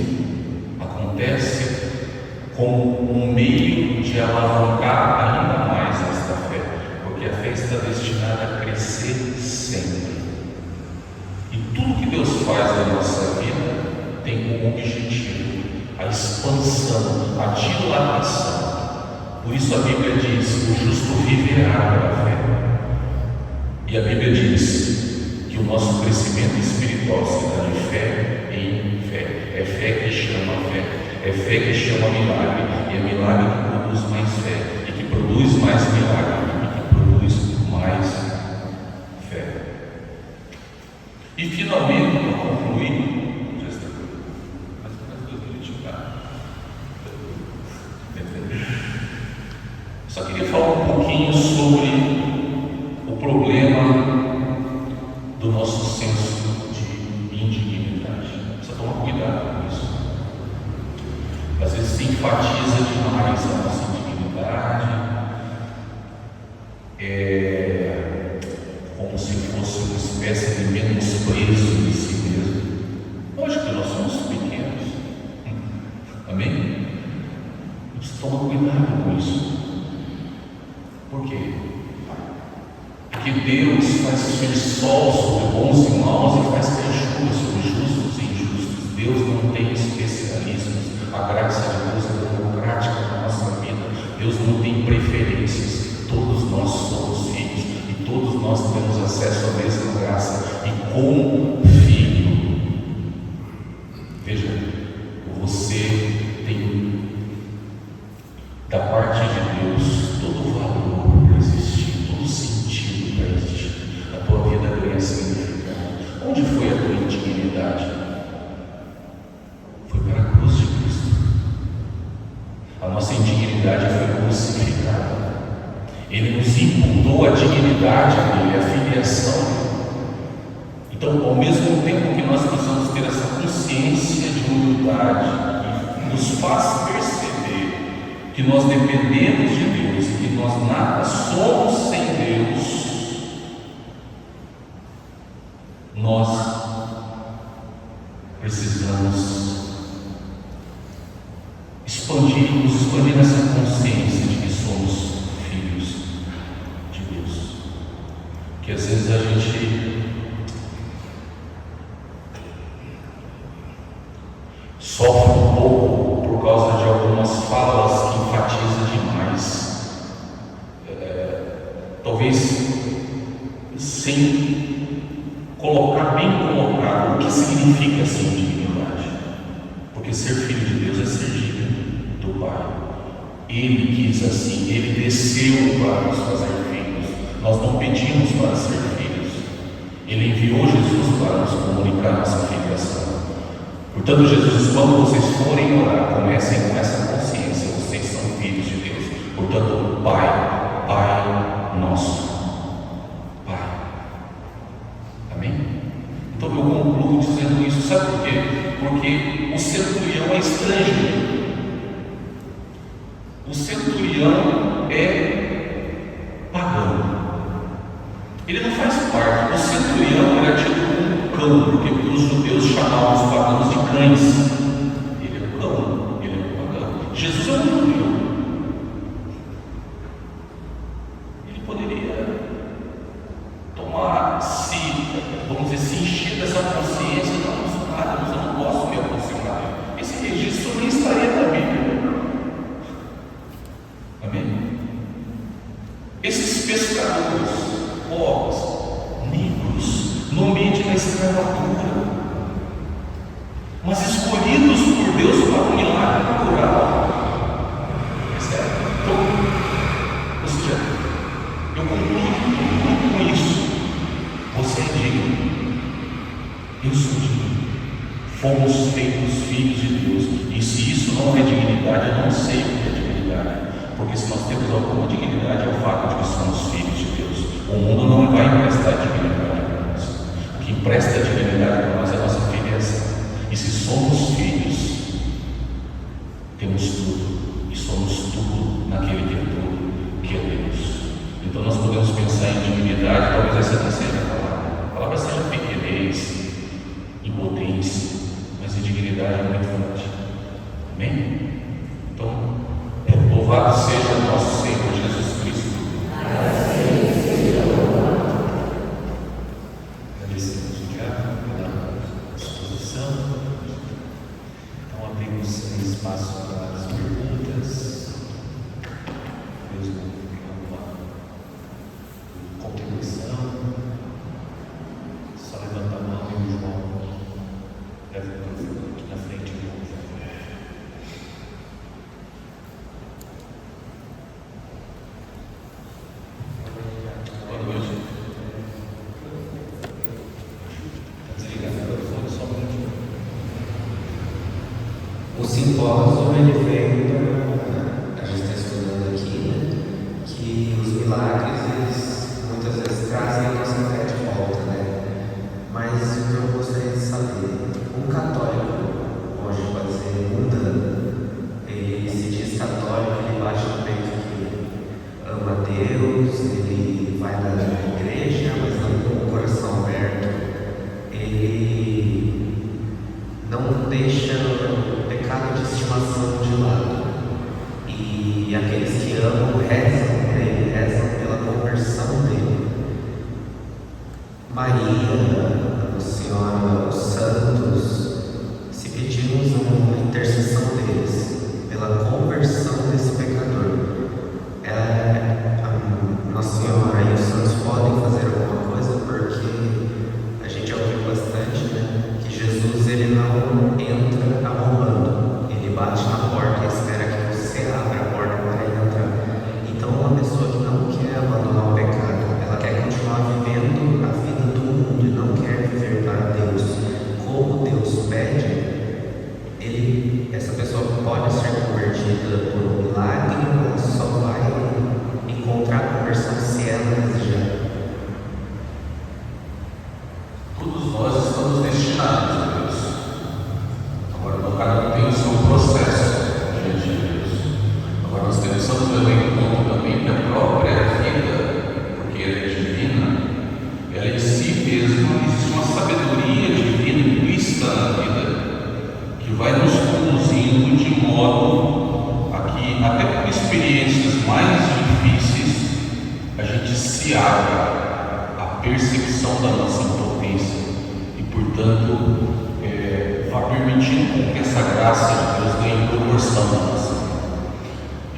acontece como um meio de alavancar ainda mais esta fé, porque a fé está destinada a crescer sempre. E tudo que Deus faz na nossa vida tem como objetivo a expansão, a dilatação. Por isso a Bíblia diz: o justo viverá pela fé. E a Bíblia diz que o nosso crescimento espiritual se dá de fé É fé que chama milagre, e é milagre que produz mais fé, e que produz mais milagre, e que produz mais fé. E finalmente, para concluir, já está mais coisa que criticar. Só queria falar um pouquinho sobre o problema do nosso senso de indignidade. Precisa tomar cuidado com isso. Às vezes se enfatiza demais a nossa indignidade, como se fosse uma espécie de menosprezo de si mesmo. Lógico que nós somos pequenos. Amém? Precisa tomar cuidado com isso. Por quê? Porque Deus faz surgir sol sobre bons e maus e faz cair chuva sobre justos e injustos. Deus não tem especialismos. A graça de Deus é democrática na nossa vida. Deus não tem preferências. Todos nós somos filhos e todos nós temos acesso à mesma graça. E como filho, veja, você tem da parte de Deus todo o valor para existir, todo o sentido para existir. A tua vida ganha significado. Onde foi a tua indignidade? Foi para a cruz de Cristo. A nossa indignidade foi crucificada. Ele nos imputou a dignidade dele, a filiação. Então, ao mesmo tempo que nós precisamos ter essa consciência de humildade que nos faz perceber que nós dependemos de Deus e que nós nada somos sem Deus, nós precisamos nos expandir nessa consciência de que somos filhos de Deus. Que às vezes a gente sofre um pouco por causa de algumas falas que enfatizam demais, talvez sem colocar bem colocado o que significa essa indignidade, porque ser filho de Deus é ser digno do Pai. Ele quis assim, Ele desceu para nos fazer filhos. Nós não pedimos para ser filhos. Ele enviou Jesus para nos comunicar nossa filiação. Portanto, Jesus diz: quando vocês forem orar, comecem com essa consciência, vocês são filhos de Deus. Portanto, Pai, Pai nosso, Pai. Amém? Então eu concluo dizendo isso, sabe por quê? Porque o centurião é estrangeiro. O centurião é pagão. Ele não faz parte. O centurião era tido como cão, porque os judeus chamavam os pagãos de cães. Ele é cão, ele é pagão. Jesus é um judeu. Ele poderia vamos dizer, se encher dessa consciência. Não, eu não posso me aproximar dele. Esse registro nem estaria na Bíblia. Amém? Esses pescadores, pobres, negros, no ambiente da escravatura, mas escolhidos por Deus para um milagre natural. Percebe? Então, ou seja, eu concluo com isso. Você é digno. Eu sou digno. Fomos feitos filhos de Deus. E se isso não é dignidade, eu não sei o que é dignidade. Porque se nós temos alguma dignidade, é o fato de que somos filhos de Deus. O mundo não vai emprestar dignidade para nós. O que empresta dignidade para nós é a nossa filiação. E se somos filhos, temos tudo. E somos tudo naquele que é tudo, que é Deus. Então nós podemos pensar em dignidade, talvez essa não seja a palavra. A palavra seja pequenez, impotência, mas a dignidade é muito forte. Amém? Então, louvado seja o nosso Senhor Jesus Cristo. Agradecemos o diácono pela exposição. Então, abrimos espaço para as perguntas. Mesmo alguma contribuição. Só levanta a mão e o João leva o microfone aqui na frente. O simpósio ele veio a gente está estudando aqui, né, que os milagres eles muitas vezes trazem a nossa fé de volta, né? Mas o que eu gostaria de saber, um católico, hoje pode ser mundano, ele se diz católico, ele bate no peito que ama Deus, ele vai na igreja, mas não com o coração aberto, ele não deixa o pecado de estimação de lado. E aqueles que amam rezam por ele, rezam pela conversão dele. Maria, Nossa Senhora, os santos, se pedimos uma intercessão deles pela conversão desse pecador, Nossa Senhora e os santos podem fazer alguma coisa, porque a gente ouviu bastante, né, que Jesus ele não entra arrombando, ele bate na porta e espera que você abra a porta para ele entrar. Então, uma pessoa que não quer abandonar o pecado, ela quer continuar vivendo a vida do mundo e não quer viver para Deus como Deus pede, essa pessoa pode ser convertida por um milagre, ela só vai encontrar a conversão se ela desejar. Todos nós estamos destinados a Deus. Agora, cada um tem o seu processo diante de Deus. Agora, nós precisamos levar em conta também que a própria vida, porque ela é divina, ela em si mesma, existe uma sabedoria divina implícita na vida, que vai nos conduzindo de modo a que, até por experiências mais difíceis, a gente se abra à percepção da nossa impotência e, portanto, vá permitindo que essa graça de Deus ganhe proporção na nossa vida.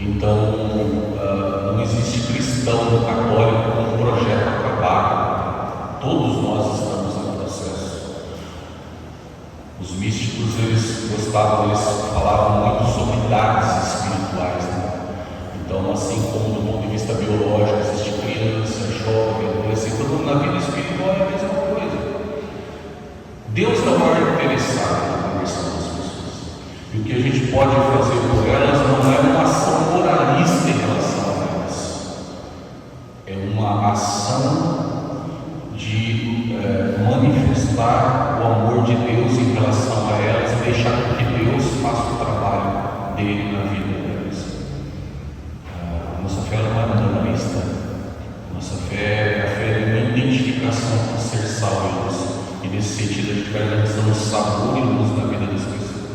Então, não existe cristão católico com um projeto acabado. Todos nós estamos em processo. Os místicos, eles falavam muito sobre idades espirituais, né? Então, assim como do ponto de vista biológico existe criança, jovem, adolescente, todo na vida espiritual é a mesma coisa. Deus está maior interessado na conversão das pessoas. E o que a gente pode fazer por elas não é uma ação moralista em relação a elas. É uma ação de manifestar o amor de Deus em relação a elas e deixar que Deus faça o trabalho dele na vida delas. Nossa fé não é moralista. Nossa fé é a fé de uma identificação com o ser salvo e luz. E nesse sentido a gente vai realizando sabor e luz na vida das pessoas.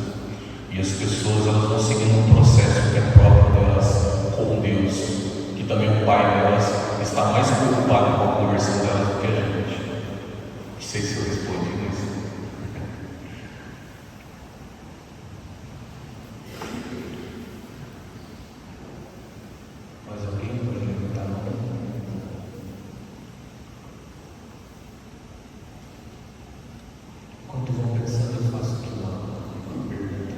E as pessoas elas vão seguindo um processo que é próprio delas com Deus, que também o Pai delas está mais preocupado com a conversão delas do que a gente. Não sei se eu respondi isso. Mais alguém pode levantar a mão? Enquanto vão pensando, eu faço aqui uma pergunta.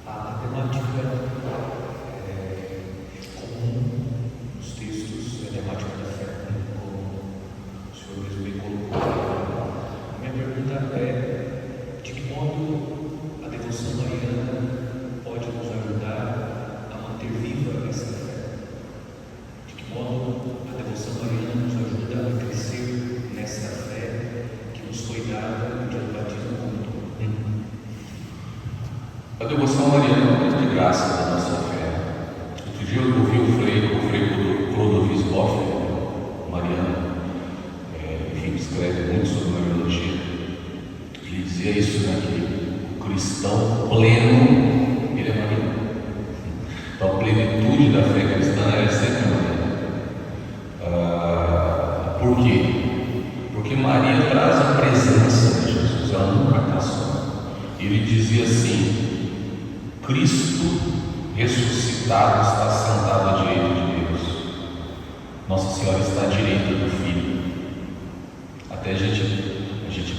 A temática comum nos textos é a temática da fé, como o senhor mesmo bem colocou. A minha pergunta é: de que modo a devoção mariana pode nos ajudar a manter viva essa fé? De que modo a devoção mariana nos ajuda a crescer nessa fé que nos foi dada no batismo como todo? A devoção mariana é uma grande graça da nossa fé. Outro dia eu ouvi o frei Clodovis Boff, mariano, enfim, escreve muito sobre mariologia. Ele dizia isso, né, que o cristão pleno, ele é mariano. Então a plenitude da fé cristã é sempre mariana. Por quê? Porque Maria traz a presença de Jesus, ela nunca está só. Ele dizia assim: Cristo ressuscitado está sentado à direita de Deus. Nossa Senhora está à direita do Filho. Até a gente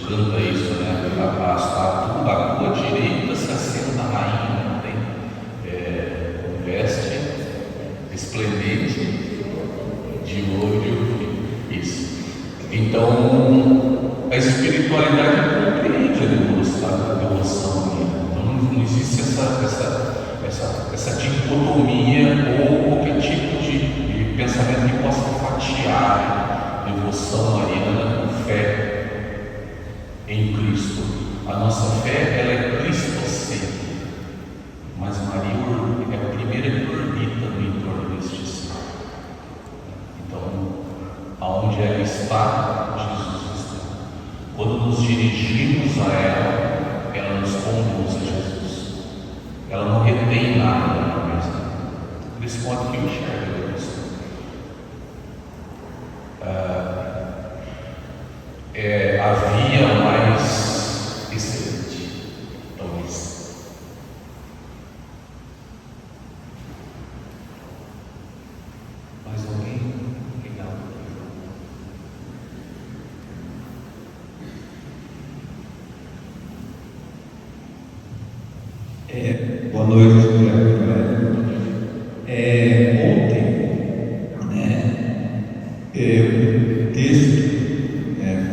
canta isso, né? A tua direita se assenta a rainha, tem veste esplendente de ouro. Isso. Então, a espiritualidade compreende a devoção. Então, não existe essa dicotomia ou qualquer tipo de pensamento que possa fatiar a devoção mariana com fé em Cristo. A nossa fé, ela é cristocêntrica, mas Maria é a primeira que orbita no entorno deste ser. Então, aonde ela está, Jesus está. Quando nos dirigimos a ela, ela nos conduz a Jesus. Ela não retém nada da mesma. Desse modo que eu enxergo isso. É a via mais excelente, talvez. Mais alguém? Legal. Boa noite, ontem, o texto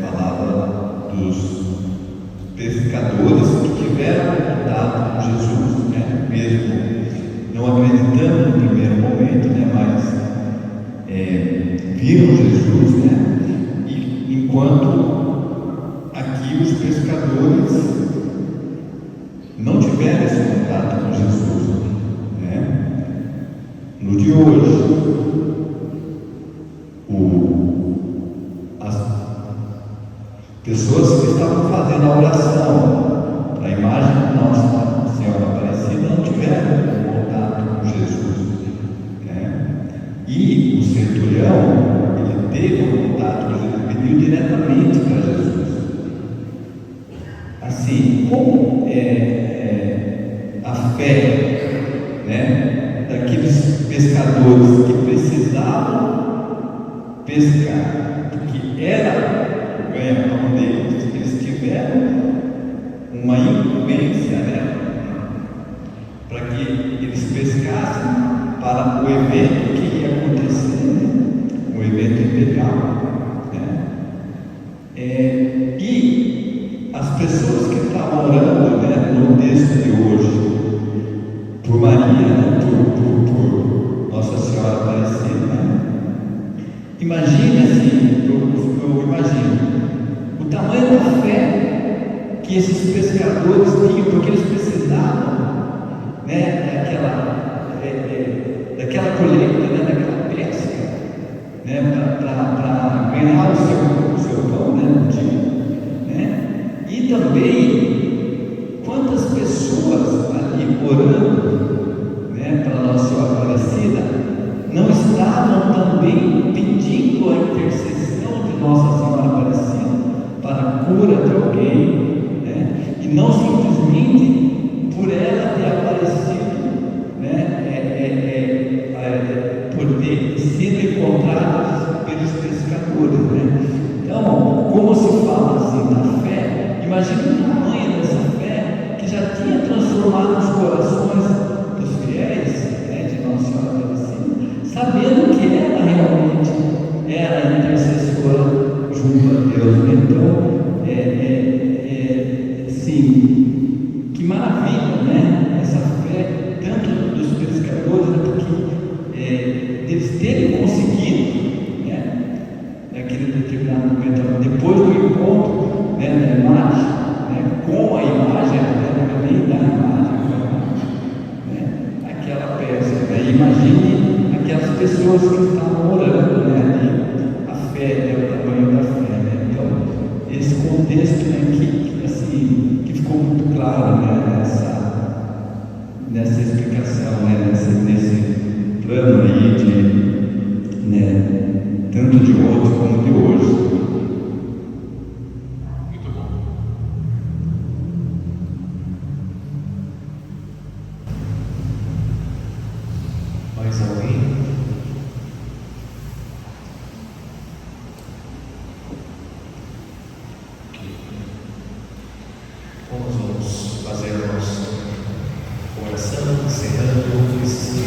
falava dos pescadores que tiveram contato com Jesus, mesmo não acreditando no primeiro momento, mas viram Jesus, e enquanto aqui os pescadores não tiveram esse contato com Jesus, No de hoje, as pessoas que estavam fazendo a oração para a imagem de Nossa Senhora Aparecida não tiveram contato com Jesus, E o centurião, ele teve um contato com Jesus, ele pediu diretamente para Jesus. Assim, como a fé, daqueles pescadores que precisavam pescar, que era o ganha-pão deles, eles tiveram uma incumbência, para que eles pescassem para o evento que ia acontecer, o evento imperial, e as pessoas que estavam orando, no texto de hoje, por Maria, por Nossa Senhora Aparecida, imagine assim, eu imagino o tamanho da fé que esses pescadores tinham, porque eles precisavam, daquela colheita, daquela pesca, para ganhar o seu pão, no dia, E também quantas pessoas ali orando, para Nossa Senhora Aparecida, não estavam também pedindo a intercessão de Nossa Senhora Aparecida para a cura de alguém, e não simplesmente por ela ter aparecido, por ter sido encontrada pelos pescadores, Então, como se fala assim na fé, imagine o tamanho dessa fé que já tinha transformado os corações dos fiéis, de Nossa Senhora Aparecida, sabendo que ela realmente era a intercessora junto a Deus. Então, sim, que maravilha, essa fé, tanto dos pescadores, porque eles terem conseguido, naquele determinado momento, depois do encontro, da imagem, com a imagem, além da imagem, aquela peça, imagine aquelas pessoas que estavam orando, ali, a fé, o tamanho da fé, Então, esse contexto, que ficou muito claro, nessa explicação, nesse plano aí tanto de ontem como de hoje. Muito bom. Mais alguém? Vamos fazer a nossa oração, encerrando esse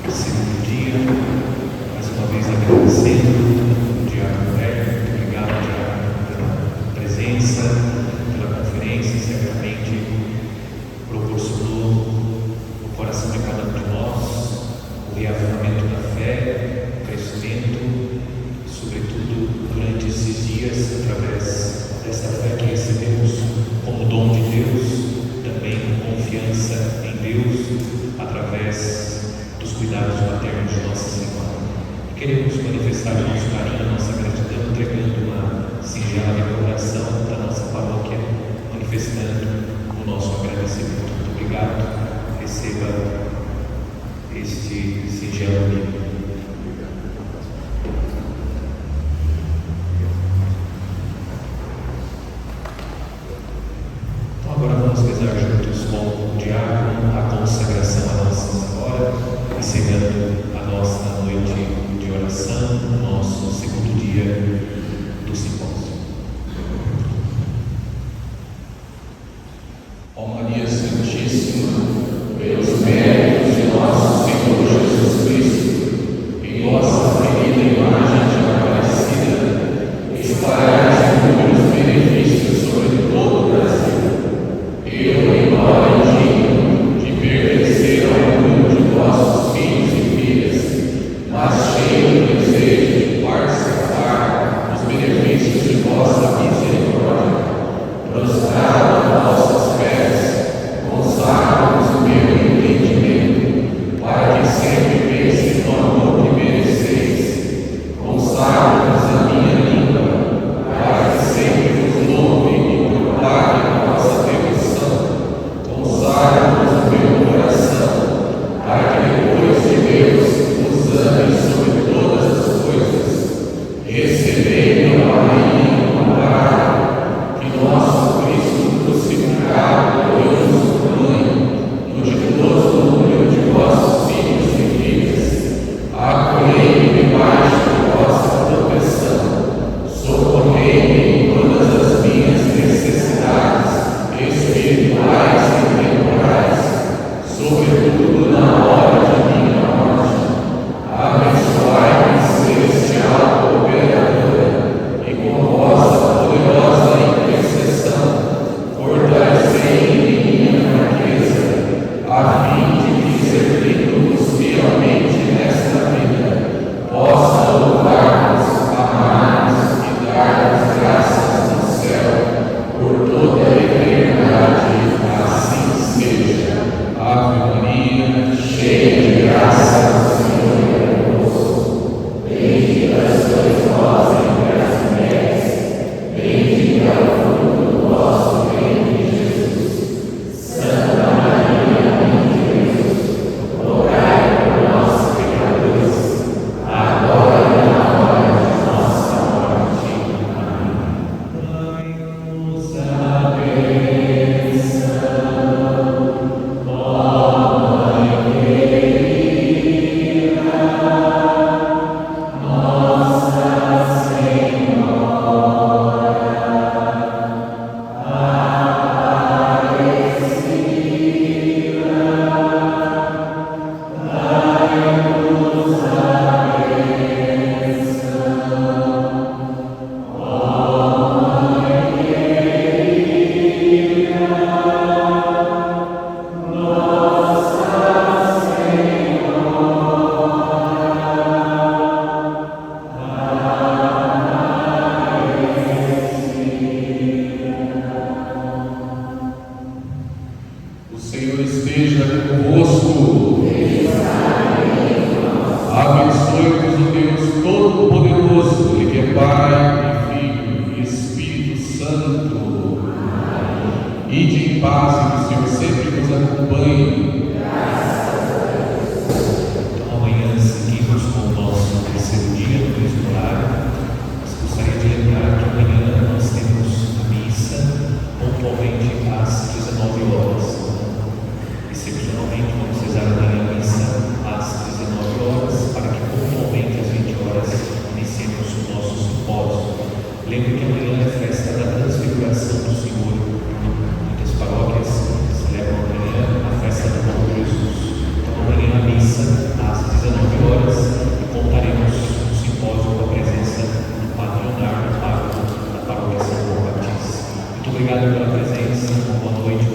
segundo dia. Mais uma vez agradecendo o Diácono Roberto, muito obrigado, Diácono, pela presença, pela conferência, certamente recebemos como dom de Deus, também com confiança em Deus, através dos cuidados maternos de Nossa Senhora. E queremos manifestar o nosso carinho, a nossa gratidão, entregando uma singela recordação da nossa paróquia, manifestando o nosso agradecimento. Muito obrigado. Receba este singelo mimo. Então agora vamos rezar juntos com o diácono a consagração a Nossa Senhora, encerrando a nossa noite de oração, o nosso segundo dia do simpósio. Ó Maria Santíssima, pelos méritos de nosso Senhor Jesus Cristo, em vossa querida imagem de Aparecida, espalhais inúmeros benefícios sobre todo o Brasil. Eu, embora indigno de pertencer ao grupo de vossos filhos e filhas, mas cheio do desejo de participar dos benefícios de vossa misericórdia, prostrado a vossas pés, consagro-vos o meu entendimento, para que sempre pense no amor que mereceis. Consagro-vos a minha língua, para que sempre vos louve e propague a vossa devoção. Consagro-vos o meu coração, para que depois de Deus vos ame sobre todas as coisas. Recebei, ó Rainha incomparável, que nosso Cristo crucificado Deus nos proponha, no ditoso número de vossos filhos e filhas. Acolhei-me debaixo de vossa proteção. Socorrei-me em todas as minhas necessidades espirituais e temporais, sobretudo na hora de minha morte. Abençoai-me, celestial cooperadora, e com vossa poderosa intercessão, fortalecei em minha fraqueza, a fim de que, servindo-vos fielmente nesta vida, possa louvar-vos, amar-vos e dar-vos graças no céu, por toda a eternidade. Assim seja. Ave Maria, cheia de graça, o Senhor é convosco. Bendita sois vós entre as mulheres, bendito é o fruto do vosso ventre, Jesus. Santa Maria, Mãe de Deus, rogai por nós, pecadores, agora e na hora de nossa morte. Amém. Dai-nos a bênção, ó Mãe querida, Nossa Senhora Aparecida, dai-nos a bênção, ó Mãe querida, Nossa Senhora Aparecida. O Senhor esteja convosco. Abençoe-vos o Deus Todo-Poderoso, Ele que é Pai, e Filho e Espírito Santo. Ide em paz e que o Senhor sempre vos acompanhe. Então, amanhã seguimos com o nosso terceiro dia no mesmo horário. Mas gostaria de lembrar que amanhã nós temos a missa pontualmente às 19 horas. Excepcionalmente, vamos rezar amanhã a missa às 19 horas, para que pontualmente às 20 horas iniciemos o nosso simpósio. Lembre que amanhã é festa da Transfiguração do Senhor. Muitas paróquias celebram amanhã a festa do Bom Jesus. Então, amanhã a missa às 19 horas e contaremos um simpósio com a presença do Padre Leonardo, pároco da Paróquia São João Batista. Muito obrigado pela presença, uma boa noite.